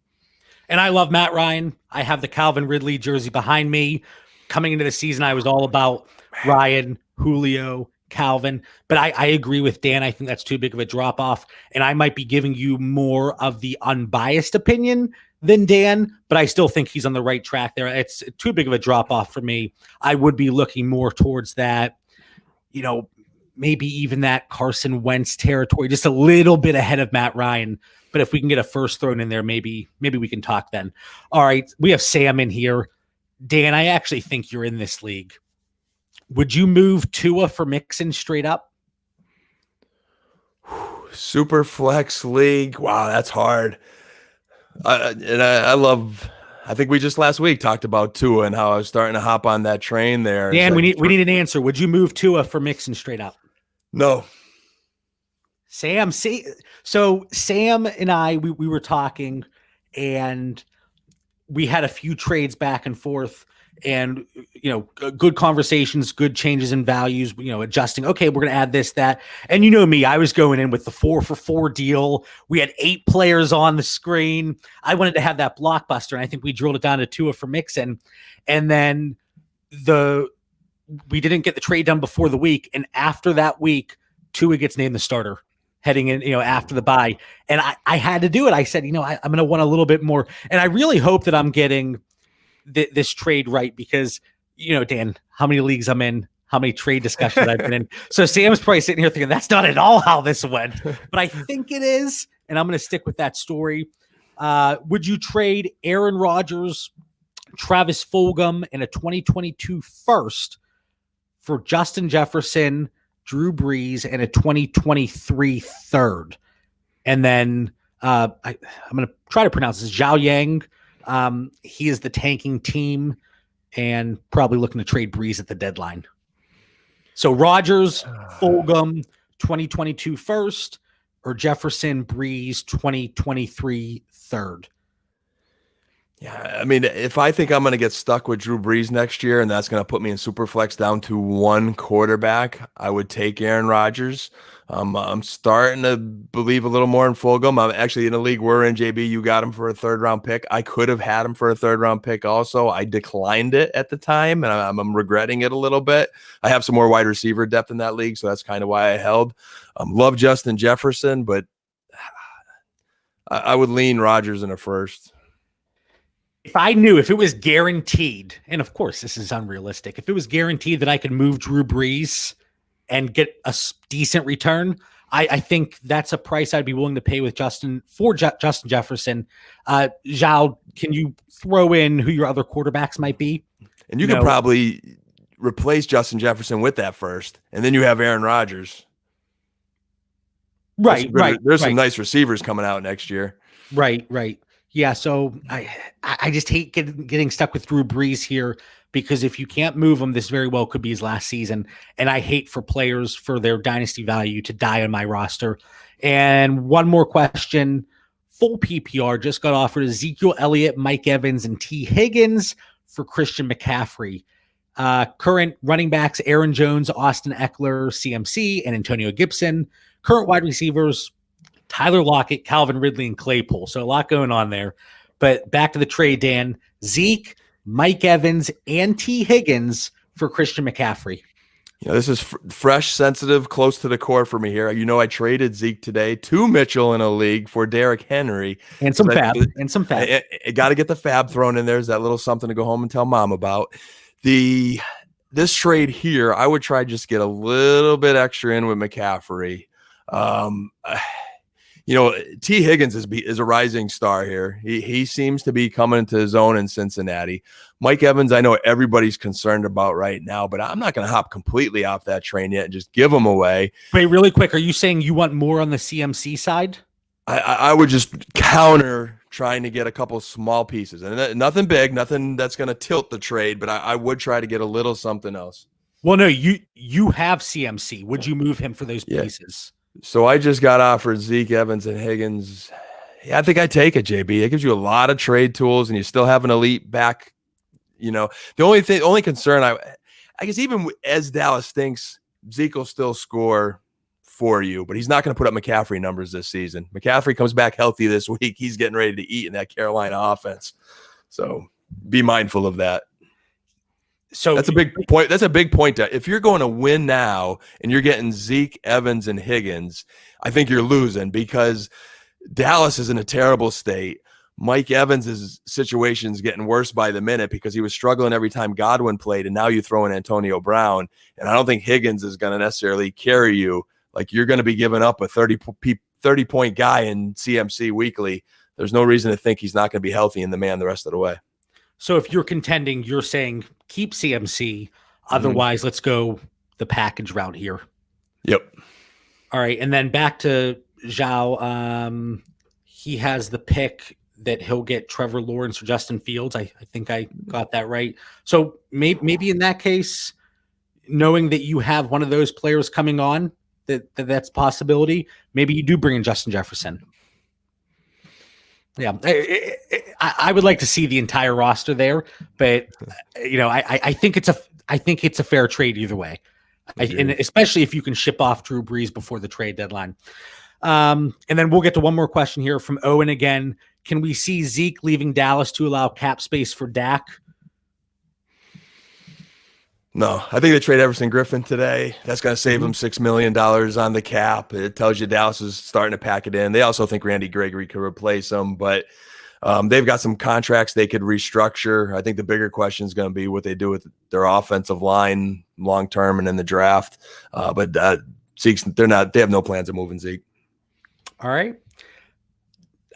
And I love Matt Ryan. I have the Calvin Ridley jersey behind me. Coming into the season, I was all about Ryan, Julio, Calvin, but I agree with Dan. I think that's too big of a drop off, and I might be giving you more of the unbiased opinion than Dan, but I still think he's on the right track there. It's too big of a drop off for me. I would be looking more towards that, maybe even that Carson Wentz territory, just a little bit ahead of Matt Ryan. But if we can get a first thrown in there, maybe we can talk then. All right, we have Sam in here. Dan, I actually think you're in this league. Would you move Tua for Mixon straight up? Super flex league. Wow, that's hard. I think we just last week talked about Tua and how I was starting to hop on that train there. Dan, we need an answer. Would you move Tua for Mixon straight up? No. Sam, so Sam and I, we were talking, and we had a few trades back and forth. And, good conversations, good changes in values, adjusting. Okay, we're going to add this, that. And me, I was going in with the 4-for-4 deal. We had 8 players on the screen. I wanted to have that blockbuster. And I think we drilled it down to Tua for Mixon. And then we didn't get the trade done before the week. And after that week, Tua gets named the starter heading in, after the bye. And I had to do it. I said, I'm going to want a little bit more. And I really hope that I'm getting this trade right, because Dan, how many leagues I'm in, how many trade discussions I've been in. So Sam's probably sitting here thinking that's not at all how this went, but I think it is, and I'm going to stick with that story. Would you trade Aaron Rodgers, Travis Fulgham, and a 2022 first for Justin Jefferson, Drew Brees, and a 2023 third? And then I'm going to try to pronounce this, Zhao Yang. He is the tanking team and probably looking to trade Brees at the deadline. So Rodgers, Fulgham, 2022 first, or Jefferson, Brees, 2023 third. Yeah, I mean, if I think I'm going to get stuck with Drew Brees next year and that's going to put me in Superflex down to one quarterback, I would take Aaron Rodgers. I'm starting to believe a little more in Fulgham. I'm actually in a league we're in, JB. You got him for a third-round pick. I could have had him for a third-round pick also. I declined it at the time, and I'm regretting it a little bit. I have some more wide receiver depth in that league, so that's kind of why I held. Love Justin Jefferson, but I would lean Rodgers in a first. If I knew, if it was guaranteed, and of course this is unrealistic, if it was guaranteed that I could move Drew Brees and get a decent return, I think that's a price I'd be willing to pay with Justin Jefferson. Zhao, can you throw in who your other quarterbacks might be? And you could probably replace Justin Jefferson with that first, and then you have Aaron Rodgers. Right. There's some nice receivers coming out next year. Right. Yeah, so I just hate getting stuck with Drew Brees here, because if you can't move him, this very well could be his last season. And I hate for players for their dynasty value to die on my roster. And one more question. Full PPR just got offered Ezekiel Elliott, Mike Evans, and T. Higgins for Christian McCaffrey. Current running backs, Aaron Jones, Austin Eckler, CMC, and Antonio Gibson. Current wide receivers, Tyler Lockett, Calvin Ridley, and Claypool. So a lot going on there. But back to the trade, Dan. Zeke, Mike Evans, and T. Higgins for Christian McCaffrey. This is fresh, sensitive, close to the core for me here. I traded Zeke today to Mitchell in a league for Derrick Henry. And some fab. I got to get the fab thrown in there. Is that little something to go home and tell mom about. This trade here, I would try just get a little bit extra in with McCaffrey. T. Higgins is a rising star here. He seems to be coming into his own in Cincinnati. Mike Evans, I know everybody's concerned about right now, but I'm not going to hop completely off that train yet and just give him away. Wait, really quick, are you saying you want more on the CMC side? I would just counter trying to get a couple small pieces, and nothing big, nothing that's going to tilt the trade, but I would try to get a little something else. Well, no, you have CMC. Would you move him for those pieces? So I just got offered Zeke, Evans, and Higgins. Yeah, I think I take it, JB. It gives you a lot of trade tools, and you still have an elite back. The only concern I guess even as Dallas thinks, Zeke will still score for you, but he's not going to put up McCaffrey numbers this season. McCaffrey comes back healthy this week. He's getting ready to eat in that Carolina offense. So be mindful of that. So that's a big point. That's a big point. If you're going to win now and you're getting Zeke, Evans, and Higgins, I think you're losing because Dallas is in a terrible state. Mike Evans' situation is getting worse by the minute because he was struggling every time Godwin played, and now you throw in Antonio Brown. And I don't think Higgins is going to necessarily carry you. Like, you're going to be giving up a 30-point guy in CMC weekly. There's no reason to think he's not going to be healthy in the man the rest of the way. So if you're contending, you're saying keep CMC. Otherwise, let's go the package route here. Yep. All right. And then back to Zhao. He has the pick that he'll get Trevor Lawrence or Justin Fields. I think I got that right. So maybe in that case, knowing that you have one of those players coming on, that's a possibility. Maybe you do bring in Justin Jefferson. Yeah, I would like to see the entire roster there, but I think it's a fair trade either way, and especially if you can ship off Drew Brees before the trade deadline. And then we'll get to one more question here from Owen again. Can we see Zeke leaving Dallas to allow cap space for Dak? No, I think they trade Everson Griffin today. That's going to save them $6 million on the cap. It tells you Dallas is starting to pack it in. They also think Randy Gregory could replace him, but they've got some contracts they could restructure. I think the bigger question is going to be what they do with their offensive line long-term and in the draft. But Zeke's, they have no plans of moving Zeke. All right.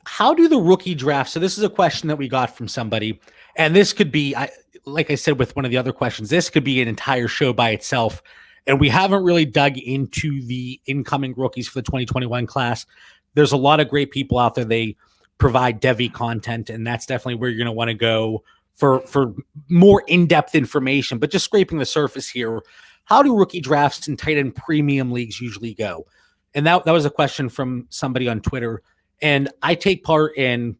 How do the rookie drafts? So this is a question that we got from somebody, and this could be, like I said, with one of the other questions, this could be an entire show by itself. And we haven't really dug into the incoming rookies for the 2021 class. There's a lot of great people out there. They provide Devy content, and that's definitely where you're going to want to go for more in-depth information. But just scraping the surface here, how do rookie drafts and tight end premium leagues usually go? And that was a question from somebody on Twitter. And I take part in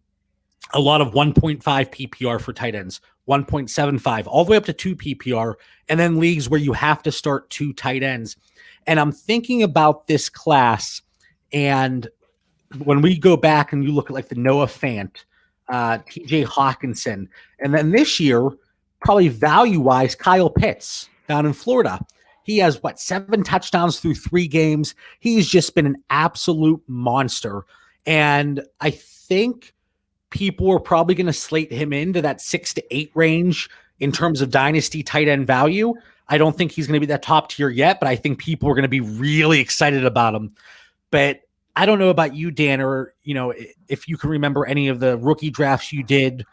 a lot of 1.5 PPR for tight ends, 1.75, all the way up to 2 PPR, and then leagues where you have to start 2 tight ends. And I'm thinking about this class, and when we go back and you look at like the Noah Fant, TJ Hawkinson, and then this year, probably value-wise, Kyle Pitts down in Florida. He has, 7 touchdowns through 3 games. He's just been an absolute monster. And I think people are probably going to slate him into that 6 to 8 range in terms of dynasty tight end value. I don't think he's going to be that top tier yet, but I think people are going to be really excited about him. But I don't know about you, Dan, or, if you can remember any of the rookie drafts you did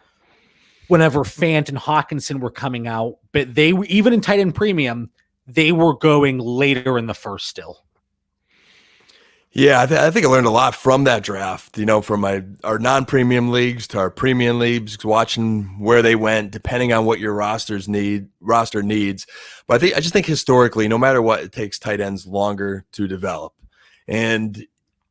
whenever Fant and Hawkinson were coming out, but they were, even in tight end premium, they were going later in the first still. Yeah, I think I learned a lot from that draft, from our non-premium leagues to our premium leagues, watching where they went, depending on what your roster needs. But I just think historically, no matter what, it takes tight ends longer to develop. And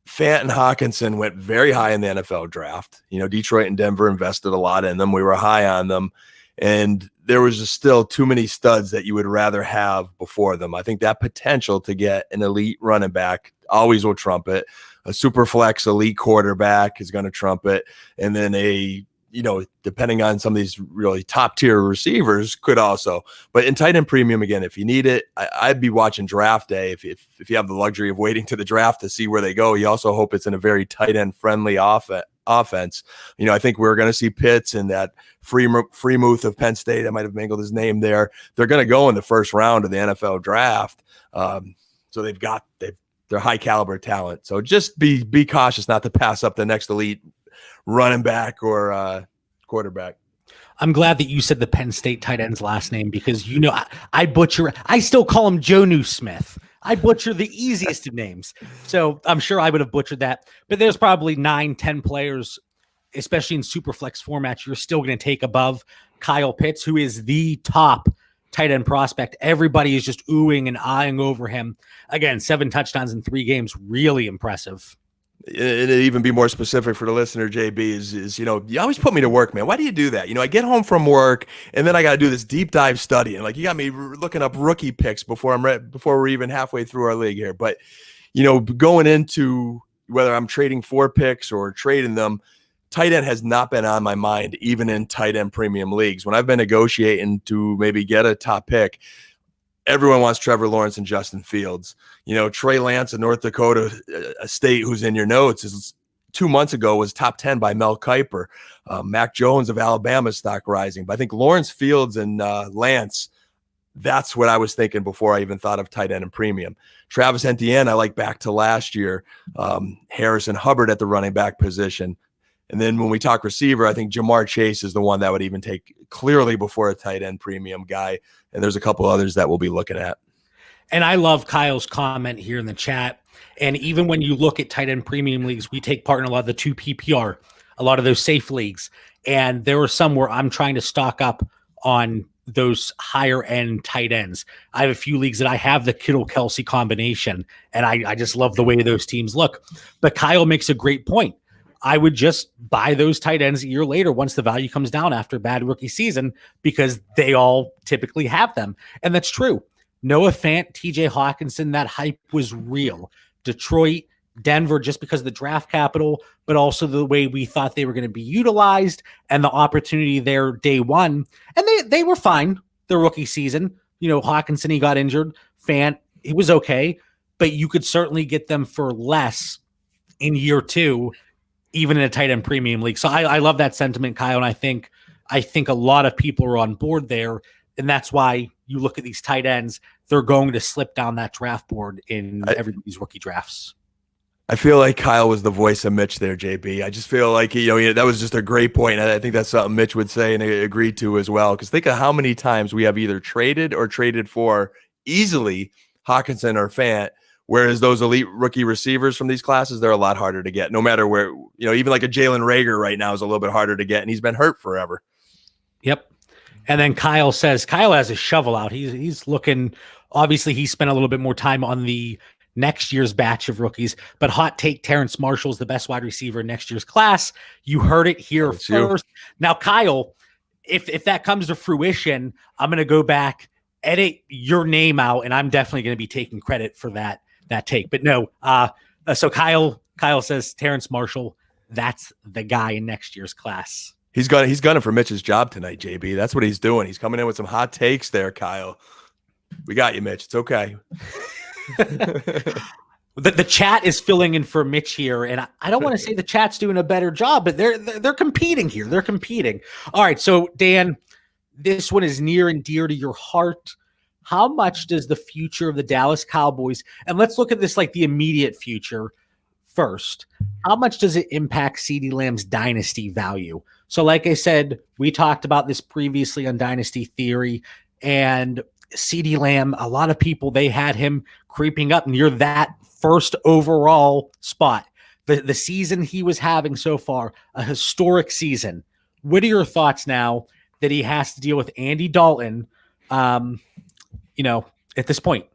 Fant and Hawkinson went very high in the NFL draft. Detroit and Denver invested a lot in them. We were high on them. And there was just still too many studs that you would rather have before them. I think that potential to get an elite running back always will trump it. A super flex elite quarterback is going to trump it. And then depending on some of these really top tier receivers could also. But in tight end premium, again, if you need it, I'd be watching draft day. If you have the luxury of waiting to the draft to see where they go, you also hope it's in a very tight end friendly offense. I think we're going to see Pitts and that Freemuth of Penn State. I might have mangled his name there. They're going to go in the first round of the NFL draft. So they've they're high caliber talent. So just be cautious not to pass up the next elite running back or quarterback. I'm glad that you said the Penn State tight end's last name because, I butcher. I still call him Jonnu Smith. I butcher the easiest of names. So I'm sure I would have butchered that. But there's probably 9-10 players, especially in super flex formats, you're still going to take above Kyle Pitts, who is the top tight end prospect. Everybody is just oohing and eyeing over him. Again, 7 touchdowns in 3 games. Really impressive. And even be more specific for the listener, JB, is you always put me to work, man. Why do you do that? I get home from work and then I got to do this deep dive study, and you got me looking up rookie picks before we're even halfway through our league here. But going into whether I'm trading 4 picks or trading them, tight end has not been on my mind, even in tight end premium leagues. When I've been negotiating to maybe get a top pick, everyone wants Trevor Lawrence and Justin Fields. Trey Lance of North Dakota State, who's in your notes, is 2 months ago was top 10 by Mel Kiper. Mac Jones of Alabama stock rising. But I think Lawrence, Fields, and Lance, that's what I was thinking before I even thought of tight end and premium. Travis Etienne, I like back to last year. Harrison Hubbard at the running back position. And then when we talk receiver, I think Jamar Chase is the one that would even take clearly before a tight end premium guy. And there's a couple others that we'll be looking at. And I love Kyle's comment here in the chat. And even when you look at tight end premium leagues, we take part in a lot of the 2 PPR, a lot of those safe leagues. And there are some where I'm trying to stock up on those higher end tight ends. I have a few leagues that I have the Kittle Kelsey combination, and I just love the way those teams look. But Kyle makes a great point. I would just buy those tight ends a year later once the value comes down after a bad rookie season, because they all typically have them. And that's true. Noah Fant, TJ Hawkinson, that hype was real. Detroit, Denver, just because of the draft capital, but also the way we thought they were going to be utilized and the opportunity there day one. And they were fine the rookie season. Hawkinson, he got injured. Fant, he was okay, but you could certainly get them for less in year 2, even in a tight end premium league. So I love that sentiment, Kyle. And I think a lot of people are on board there. And that's why you look at these tight ends, they're going to slip down that draft board in everybody's rookie drafts. I feel like Kyle was the voice of Mitch there, JB. I just feel like, that was just a great point. I think that's something Mitch would say and agreed to as well. Because think of how many times we have either traded or traded for easily Hawkinson or Fant, whereas those elite rookie receivers from these classes, they're a lot harder to get. No matter where, even like a Jalen Reagor right now is a little bit harder to get, and he's been hurt forever. Yep. And then Kyle says, Kyle has a shovel out. He's looking, obviously he spent a little bit more time on the next year's batch of rookies, but hot take, Terrence Marshall's the best wide receiver in next year's class. You heard it here first. You. Now, Kyle, if that comes to fruition, I'm going to go back, edit your name out, and I'm definitely going to be taking credit for that take. But no, so Kyle says Terrence Marshall, that's the guy in next year's class. He's gunning for Mitch's job tonight, JB. That's what he's doing. He's coming in with some hot takes there, Kyle. We got you, Mitch. It's okay. The chat is filling in for Mitch here, and I don't want to say the chat's doing a better job, but they're competing here. They're competing. All right, so Dan, this one is near and dear to your heart. How much does the future of the Dallas Cowboys, and let's look at this like the immediate future first, how much does it impact CeeDee Lamb's dynasty value? So like I said, we talked about this previously on Dynasty Theory, and CeeDee Lamb, a lot of people, they had him creeping up near that first overall spot. The season he was having so far, a historic season. What are your thoughts now that he has to deal with Andy Dalton, at this point?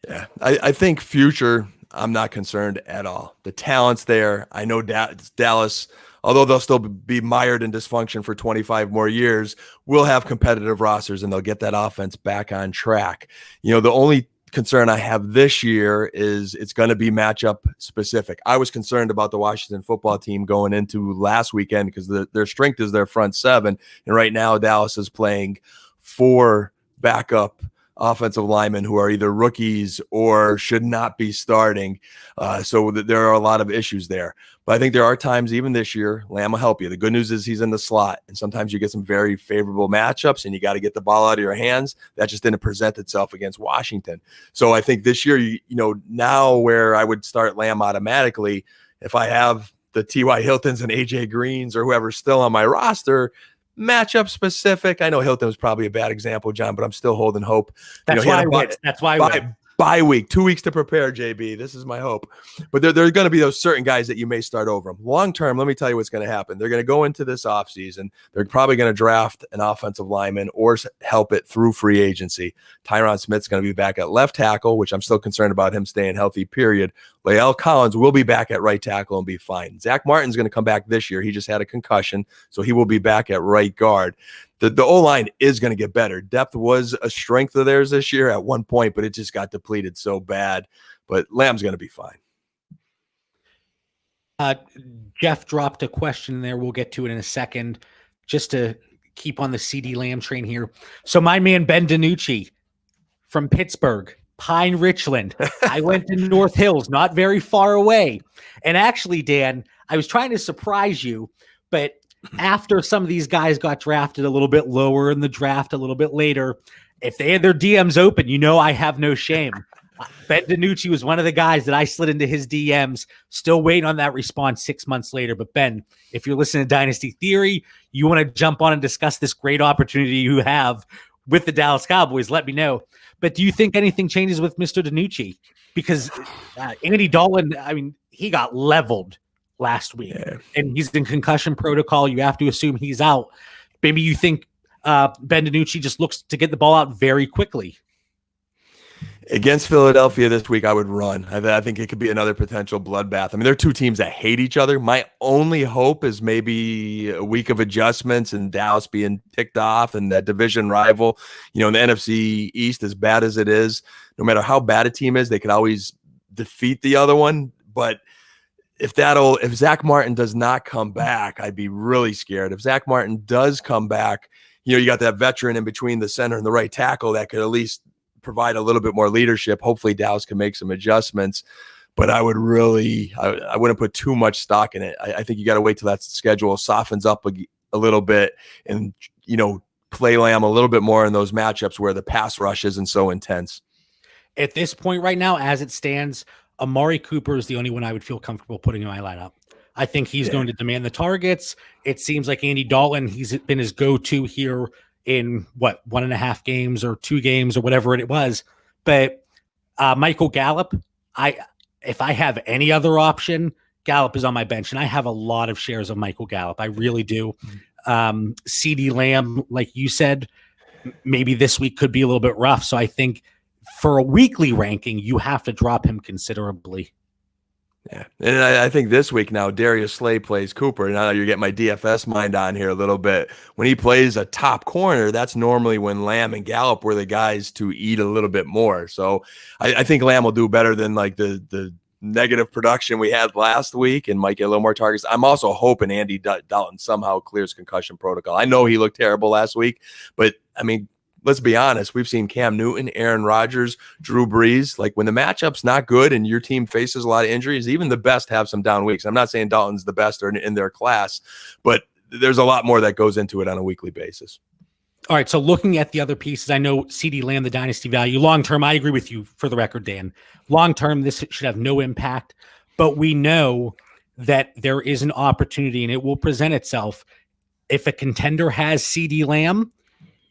Yeah, I think future, I'm not concerned at all. The talent's there. I know Dallas, although they'll still be mired in dysfunction for 25 more years, will have competitive rosters and they'll get that offense back on track. The only concern I have this year is it's going to be matchup specific. I was concerned about the Washington football team going into last weekend because their strength is their front seven. And right now Dallas is playing 4 backup offensive linemen who are either rookies or should not be starting. So there are a lot of issues there. But I think there are times, even this year, Lamb will help you. The good news is he's in the slot, and sometimes you get some very favorable matchups, and you got to get the ball out of your hands. That just didn't present itself against Washington. So I think this year, you know, now where I would start Lamb automatically, if I have the T.Y. Hiltons and A.J. Greens or whoever's still on my roster, matchup specific. I know Hilton was probably a bad example, John, but I'm still holding hope. That's why I win. That's why I win. Bye week, 2 weeks to prepare, JB. This is my hope. But there are going to be those certain guys that you may start over them. Long term, let me tell you what's going to happen. They're going to go into this offseason. They're probably going to draft an offensive lineman or help it through free agency. Tyron Smith's going to be back at left tackle, which I'm still concerned about him staying healthy, period. Lael Collins will be back at right tackle and be fine. Zach Martin's going to come back this year. He just had a concussion, so he will be back at right guard. The O-line is going to get better. Depth was a strength of theirs this year at one point, but it just got depleted so bad. But Lamb's going to be fine. Jeff dropped a question there. We'll get to it in a second, just to keep on the CD Lamb train here. So my man Ben DiNucci from Pittsburgh, Pine Richland. I went to North Hills, not very far away. And actually, Dan, I was trying to surprise you, but after some of these guys got drafted a little bit lower in the draft, a little bit later, if they had their DMs open, you know I have no shame. Ben DiNucci was one of the guys that I slid into his DMs, still waiting on that response 6 months later. But Ben, if you're listening to Dynasty Theory, you want to jump on and discuss this great opportunity you have with the Dallas Cowboys, let me know. But do you think anything changes with Mr. DiNucci? Because Andy Dalton, I mean, he got leveled last week, and he's in concussion protocol. You have to assume he's out. Maybe you think Ben DiNucci just looks to get the ball out very quickly. Against Philadelphia this week, I would run. I think it could be another potential bloodbath. I mean, they're two teams that hate each other. My only hope is maybe a week of adjustments and Dallas being ticked off and that division rival. You know, in the NFC East, as bad as it is, no matter how bad a team is, they could always defeat the other one. But if Zach Martin does not come back, I'd be really scared. If Zach Martin does come back, you know, you got that veteran in between the center and the right tackle that could at least provide a little bit more leadership. Hopefully Dallas can make some adjustments, but I wouldn't put too much stock in it. I think you got to wait till that schedule softens up a little bit and, you know, play Lamb a little bit more in those matchups where the pass rush isn't so intense. At this point right now, as it stands, Amari Cooper is the only one I would feel comfortable putting in my lineup. I think he's going to demand the targets. It seems like Andy Dalton, he's been his go-to here in 1.5 games or 2 games or whatever it was. But Michael Gallup, if I have any other option, Gallup is on my bench, and I have a lot of shares of Michael Gallup. I really do. CD Lamb, like you said, maybe this week could be a little bit rough. So I think for a weekly ranking, you have to drop him considerably. Yeah, and I think this week now, Darius Slay plays Cooper. Now you're getting my DFS mind on here a little bit. When he plays a top corner, that's normally when Lamb and Gallup were the guys to eat a little bit more. So I think Lamb will do better than like the negative production we had last week and might get a little more targets. I'm also hoping Andy Dalton somehow clears concussion protocol. I know he looked terrible last week, but I mean, let's be honest. We've seen Cam Newton, Aaron Rodgers, Drew Brees. Like when the matchup's not good and your team faces a lot of injuries, even the best have some down weeks. I'm not saying Dalton's the best or in their class, but there's a lot more that goes into it on a weekly basis. All right, so looking at the other pieces, I know CD Lamb, the dynasty value. Long-term, I agree with you for the record, Dan. Long-term, this should have no impact, but we know that there is an opportunity and it will present itself. If a contender has CD Lamb,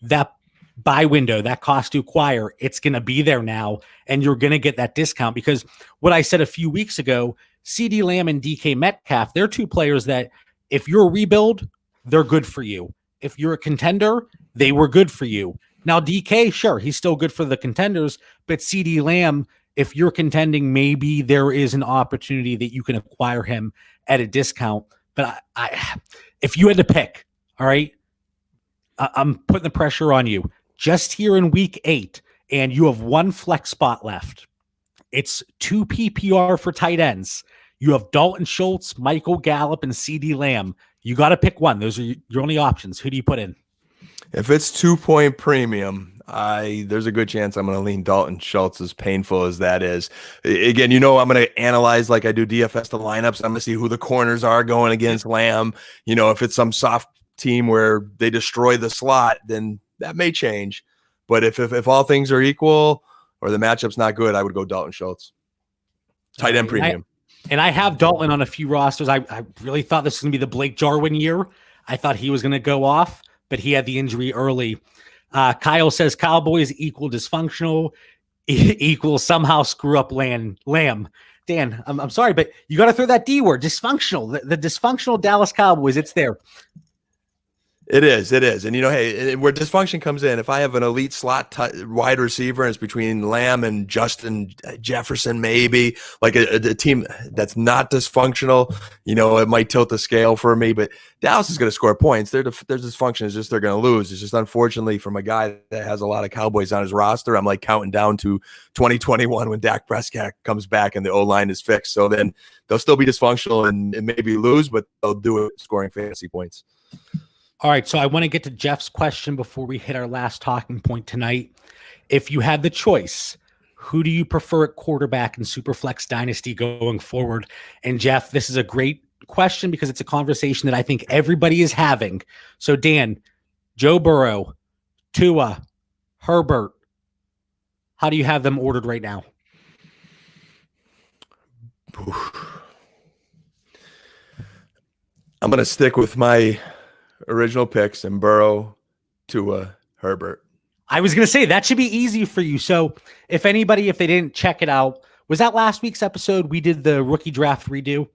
that buy window, that cost to acquire, it's going to be there now, and you're going to get that discount because what I said a few weeks ago, CD Lamb and DK Metcalf, they're two players that if you're a rebuild, they're good for you. If you're a contender, they were good for you. Now, DK, sure, he's still good for the contenders, but CD Lamb, if you're contending, maybe there is an opportunity that you can acquire him at a discount. But if you had to pick, all right, I'm putting the pressure on you. Just here in week 8, and you have one flex spot left. It's 2 PPR for tight ends. You have Dalton Schultz, Michael Gallup, and CD Lamb. You got to pick one. Those are your only options. Who do you put in? If it's 2-point premium, there's a good chance I'm going to lean Dalton Schultz, as painful as that is. Again, I'm going to analyze like I do DFS the lineups. I'm going to see who the corners are going against Lamb. If it's some soft team where they destroy the slot, then that may change. But if all things are equal or the matchup's not good, I would go Dalton Schultz. Tight end premium. And I have Dalton on a few rosters. I really thought this was going to be the Blake Jarwin year. I thought he was going to go off, but he had the injury early. Kyle says Cowboys equal dysfunctional, equal somehow screw up Lamb. Dan, I'm sorry, but you got to throw that D word, dysfunctional. The dysfunctional Dallas Cowboys, it's there. It is. And, hey, where dysfunction comes in, if I have an elite slot wide receiver and it's between Lamb and Justin Jefferson, maybe like a team that's not dysfunctional, it might tilt the scale for me. But Dallas is going to score points. Their dysfunction is just they're going to lose. It's just unfortunately from a guy that has a lot of Cowboys on his roster, I'm like counting down to 2021 when Dak Prescott comes back and the O-line is fixed. So then they'll still be dysfunctional and maybe lose, but they'll do it scoring fantasy points. All right, so I want to get to Jeff's question before we hit our last talking point tonight. If you had the choice, who do you prefer at quarterback in Superflex Dynasty going forward? And Jeff, this is a great question because it's a conversation that I think everybody is having. So Dan, Joe Burrow, Tua, Herbert, how do you have them ordered right now? I'm going to stick with my original picks and Burrow, Tua, Herbert. I was going to say that should be easy for you. So if they didn't check it out, was that last week's episode? We did the rookie draft redo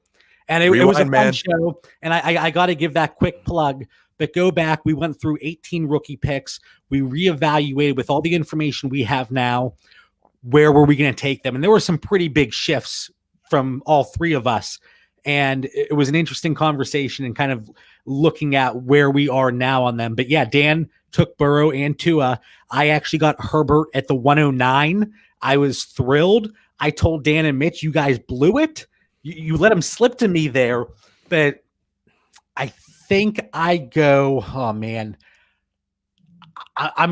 and it was a fun show. And I got to give that quick plug, but go back. We went through 18 rookie picks. We reevaluated with all the information we have now. Where were we going to take them? And there were some pretty big shifts from all three of us. And it was an interesting conversation and kind of looking at where we are now on them. But yeah, Dan took Burrow and Tua. I actually got Herbert at the 109. I was thrilled. I told Dan and Mitch, you guys blew it. You let him slip to me there. But I think I go, I'm going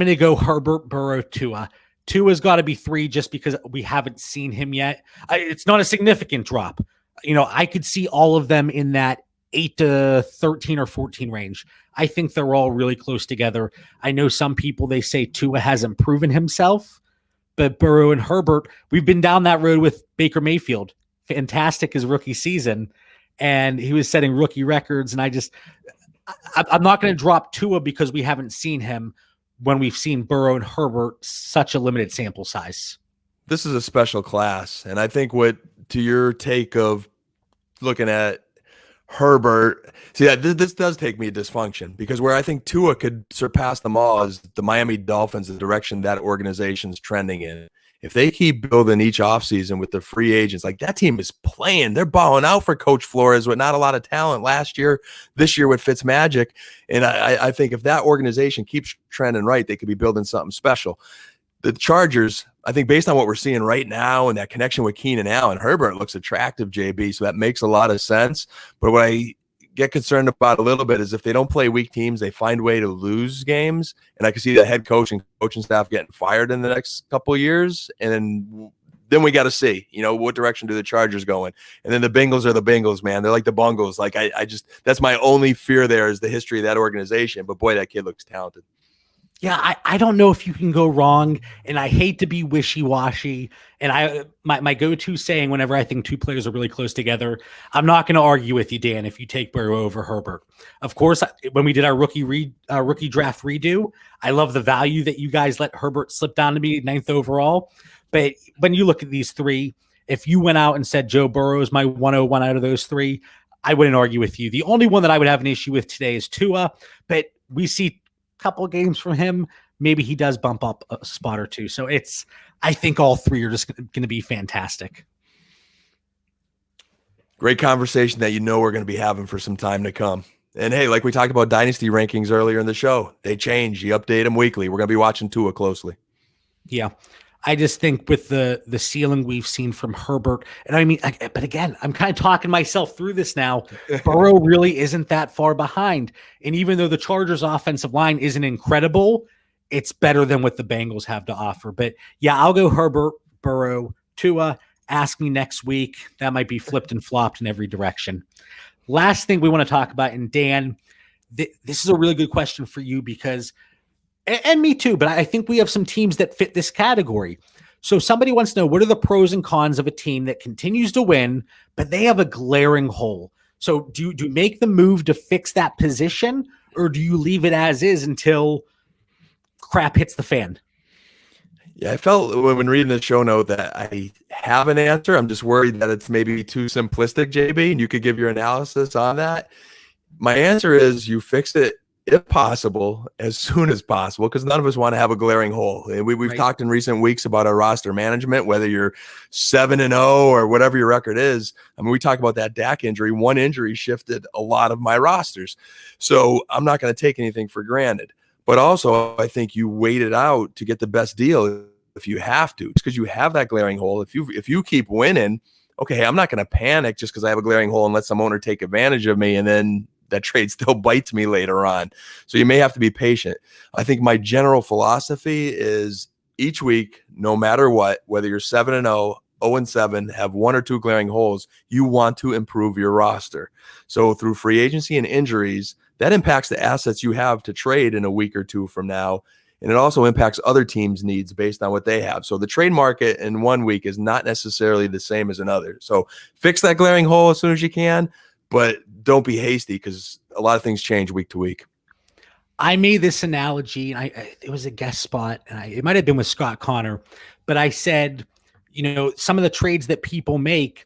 to go Herbert, Burrow, Tua. Tua's got to be 3 just because we haven't seen him yet. It's not a significant drop. I could see all of them in that 8 to 13 or 14 range. I think they're all really close together. I know some people, they say Tua hasn't proven himself, but Burrow and Herbert, we've been down that road with Baker Mayfield. Fantastic his rookie season, and he was setting rookie records. And I'm not going to drop Tua because we haven't seen him when we've seen Burrow and Herbert, such a limited sample size. This is a special class. And I think to your take of looking at Herbert, this does take me to dysfunction because where I think Tua could surpass them all is the Miami Dolphins, the direction that organization's trending in. If they keep building each offseason with the free agents, like that team is playing, they're balling out for Coach Flores with not a lot of talent last year, this year with Fitzmagic. And I think if that organization keeps trending right, they could be building something special. The Chargers, I think based on what we're seeing right now and that connection with Keenan Allen, Herbert looks attractive, JB, so that makes a lot of sense. But what I get concerned about a little bit is if they don't play weak teams, they find a way to lose games. And I can see the head coach and coaching staff getting fired in the next couple of years. And then we got to see, what direction do the Chargers going? And then the Bengals are the Bengals, man. They're like the Bungles. Like I just, that's my only fear there is the history of that organization. But boy, that kid looks talented. Yeah, I don't know if you can go wrong, and I hate to be wishy-washy. And my go-to saying whenever I think two players are really close together, I'm not going to argue with you, Dan, if you take Burrow over Herbert. Of course, when we did our rookie draft redo, I love the value that you guys let Herbert slip down to me 9th overall. But when you look at these three, if you went out and said Joe Burrow is my 101 out of those three, I wouldn't argue with you. The only one that I would have an issue with today is Tua, but we see couple games from him, maybe he does bump up a spot or two. So I think all three are just going to be fantastic. Great conversation that we're going to be having for some time to come. And hey, like we talked about Dynasty rankings earlier in the show, they change. You update them weekly. We're going to be watching Tua closely. Yeah. I just think with the ceiling we've seen from Herbert, and I mean, but again, I'm kind of talking myself through this now. Burrow really isn't that far behind. And even though the Chargers offensive line isn't incredible, it's better than what the Bengals have to offer. But yeah, I'll go Herbert, Burrow, Tua. Ask me next week. That might be flipped and flopped in every direction. Last thing we want to talk about, and Dan, this is a really good question for you because, and me too, but I think we have some teams that fit this category. So somebody wants to know, what are the pros and cons of a team that continues to win, but they have a glaring hole? So do you make the move to fix that position, or do you leave it as is until crap hits the fan? Yeah, I felt when reading the show note that I have an answer. I'm just worried that it's maybe too simplistic, JB, and you could give your analysis on that. My answer is you fix it, if possible, as soon as possible, because none of us want to have a glaring hole. And we've talked in recent weeks about our roster management, whether you're 7-0 or whatever your record is. I mean, we talk about that Dak injury. One injury shifted a lot of my rosters. So I'm not going to take anything for granted. But also, I think you wait it out to get the best deal if you have to. It's because you have that glaring hole. If you keep winning, okay, I'm not going to panic just because I have a glaring hole and let some owner take advantage of me, and then that trade still bites me later on. So you may have to be patient. I think my general philosophy is each week, no matter what, whether you're 7-0, 0-7, have one or two glaring holes, you want to improve your roster. So through free agency and injuries, that impacts the assets you have to trade in a week or two from now. And it also impacts other teams' needs based on what they have. So the trade market in 1 week is not necessarily the same as another. So fix that glaring hole as soon as you can, but don't be hasty because a lot of things change week to week. I made this analogy, and it was a guest spot, and it might have been with Scott Connor, but I said, some of the trades that people make,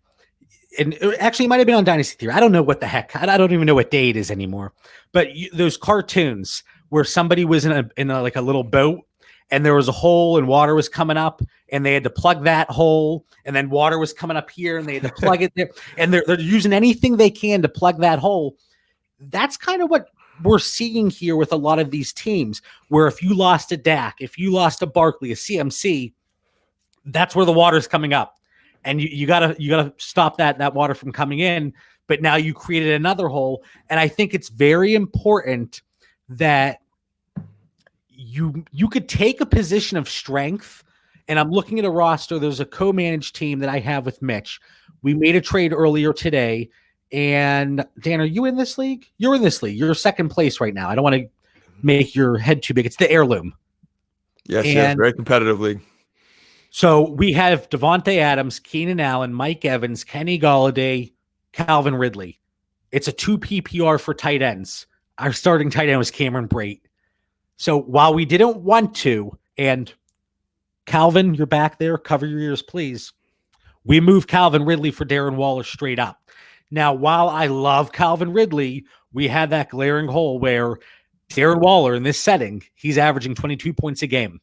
and actually it might have been on Dynasty Theory. I don't know what the heck. I don't even know what day it is anymore. But those cartoons where somebody was in a like a little boat, and there was a hole and water was coming up, and they had to plug that hole, and then water was coming up here, and they had to plug it there, and they're using anything they can to plug that hole. That's kind of what we're seeing here with a lot of these teams, where if you lost a Dak, if you lost a Barkley, a CMC, that's where the water's coming up. And you gotta stop that water from coming in. But now you created another hole. And I think it's very important that you could take a position of strength. And I'm looking at a roster. There's a co-managed team that I have with Mitch. We made a trade earlier today. And Dan, are you in this league? You're in this league. You're second place right now. I don't want to make your head too big. It's the Heirloom. Yes, very competitive league. So we have Devontae Adams, Keenan Allen, Mike Evans, Kenny Golladay, Calvin Ridley. It's a 2 PPR for tight ends. Our starting tight end was Cameron Brate. So while we didn't want to, and Calvin, you're back there, cover your ears, please. We moved Calvin Ridley for Darren Waller straight up. Now, while I love Calvin Ridley, we had that glaring hole where Darren Waller in this setting, he's averaging 22 points a game.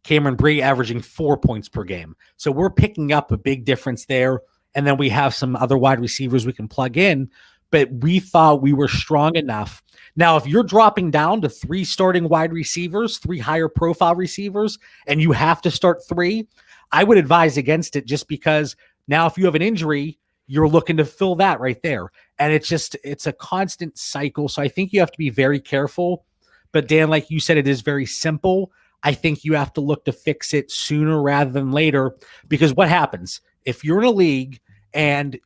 Cameron Brate averaging 4 points per game. So we're picking up a big difference there. And then we have some other wide receivers we can plug in. But we thought we were strong enough. Now, if you're dropping down to 3 starting wide receivers, 3 higher profile receivers, and you have to start 3, I would advise against it just because now if you have an injury, you're looking to fill that right there. And it's a constant cycle. So I think you have to be very careful. But Dan, like you said, it is very simple. I think you have to look to fix it sooner rather than later, because what happens if you're in a league and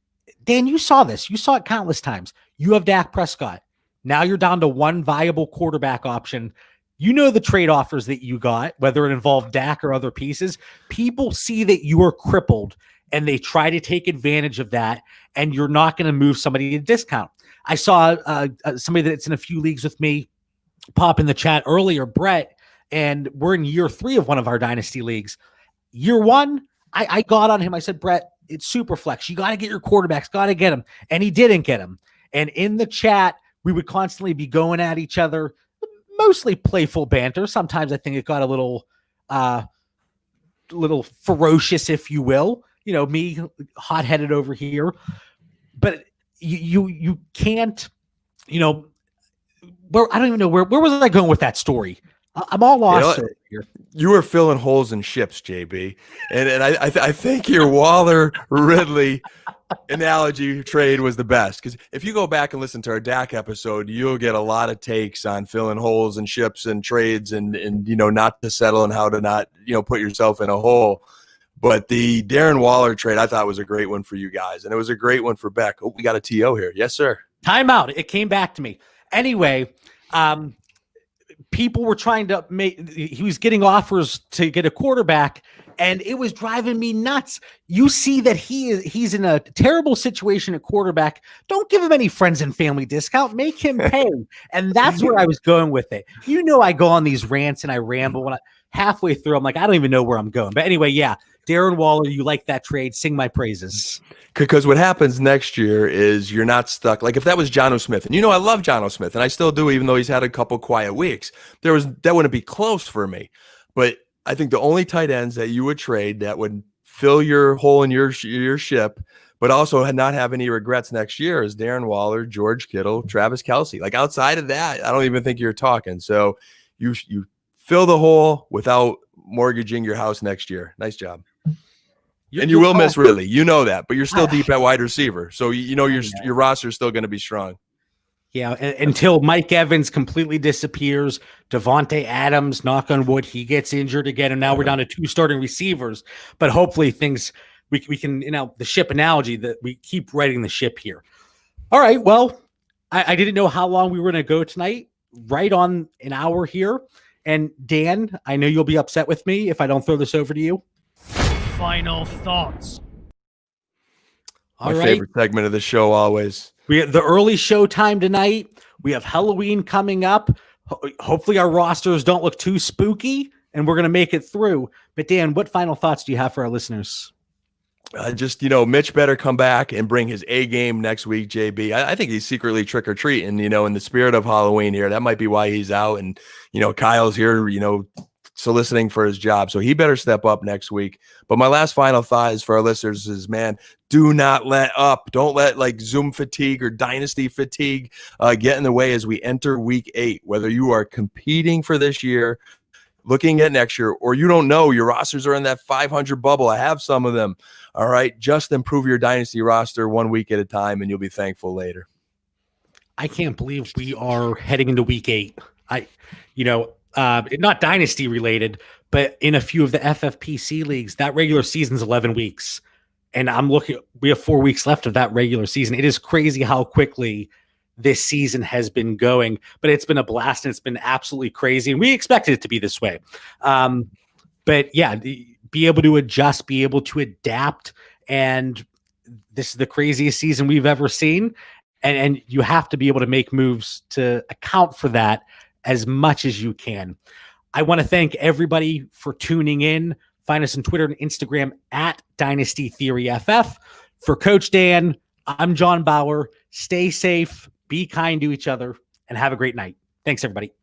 Dan, you saw this, you saw it countless times. You have Dak Prescott. Now you're down to one viable quarterback option. You know the trade offers that you got, whether it involved Dak or other pieces. People see that you are crippled and they try to take advantage of that, and you're not going to move somebody to discount. I saw somebody that's in a few leagues with me pop in the chat earlier, Brett, and we're in year 3 of one of our Dynasty leagues. Year 1, I got on him. I said, Brett, it's super flex. You got to get your quarterbacks, got to get them. And he didn't get them. And in the chat, we would constantly be going at each other, mostly playful banter. Sometimes I think it got a little ferocious, if you will. You know, me hot-headed over here. But you can't, I don't even know where was I going with that story? I'm all lost over here. You were filling holes in ships, JB, and I think your Waller Ridley analogy trade was the best, because if you go back and listen to our Dak episode, you'll get a lot of takes on filling holes in ships and trades and not to settle and how to not put yourself in a hole. But the Darren Waller trade I thought was a great one for you guys, and it was a great one for Beck. Oh, we got a TO here. Yes, sir. Timeout. It came back to me. Anyway, people were trying to he was getting offers to get a quarterback, and it was driving me nuts. You see that he's in a terrible situation at quarterback. Don't give him any friends and family discount. Make him pay. And that's where I was going with it. I go on these rants and I ramble. When halfway through, I'm like, I don't even know where I'm going. But anyway, yeah, Darren Waller, you like that trade. Sing my praises. Because what happens next year is you're not stuck. Like if that was Jonnu Smith, and I love Jonnu Smith, and I still do, even though he's had a couple quiet weeks, that wouldn't be close for me. But I think the only tight ends that you would trade that would fill your hole in your ship, but also not have any regrets next year, is Darren Waller, George Kittle, Travis Kelce. Like outside of that, I don't even think you're talking. So you fill the hole without mortgaging your house next year. Nice job. And you will miss Ridley, that, but you're still deep at wide receiver, so your roster is still going to be strong. Yeah, until Mike Evans completely disappears, Devontae Adams, knock on wood, he gets injured again, and now we're down to 2 starting receivers. But hopefully we can, the ship analogy, that we keep righting the ship here. All right, well, I didn't know how long we were going to go tonight. Right on an hour here. And Dan, I know you'll be upset with me if I don't throw this over to you. Final thoughts. My favorite segment of the show always. We have the early show time tonight. We have Halloween coming up. Hopefully our rosters don't look too spooky, and we're going to make it through. But Dan, what final thoughts do you have for our listeners? Mitch better come back and bring his A game next week, JB. I think he's secretly trick-or-treating, in the spirit of Halloween here. That might be why he's out. And, Kyle's here, soliciting for his job. So he better step up next week. But my last final thought is for our listeners is, man, do not let up. Don't let Zoom fatigue or Dynasty fatigue get in the way as we enter week 8, whether you are competing for this year, looking at next year, or you don't know, your rosters are in that 500 bubble. I have some of them. All right. Just improve your Dynasty roster 1 week at a time, and you'll be thankful later. I can't believe we are heading into week 8. Not Dynasty related, but in a few of the FFPC leagues, that regular season's 11 weeks. And we have 4 weeks left of that regular season. It is crazy how quickly this season has been going, but it's been a blast and it's been absolutely crazy. And we expected it to be this way. But yeah, be able to adjust, be able to adapt. And this is the craziest season we've ever seen. And you have to be able to make moves to account for that as much as you can. I want to thank everybody for tuning in. Find us on Twitter and Instagram at Dynasty Theory FF. For Coach Dan, I'm John Bauer. Stay safe, be kind to each other, and have a great night. Thanks, everybody.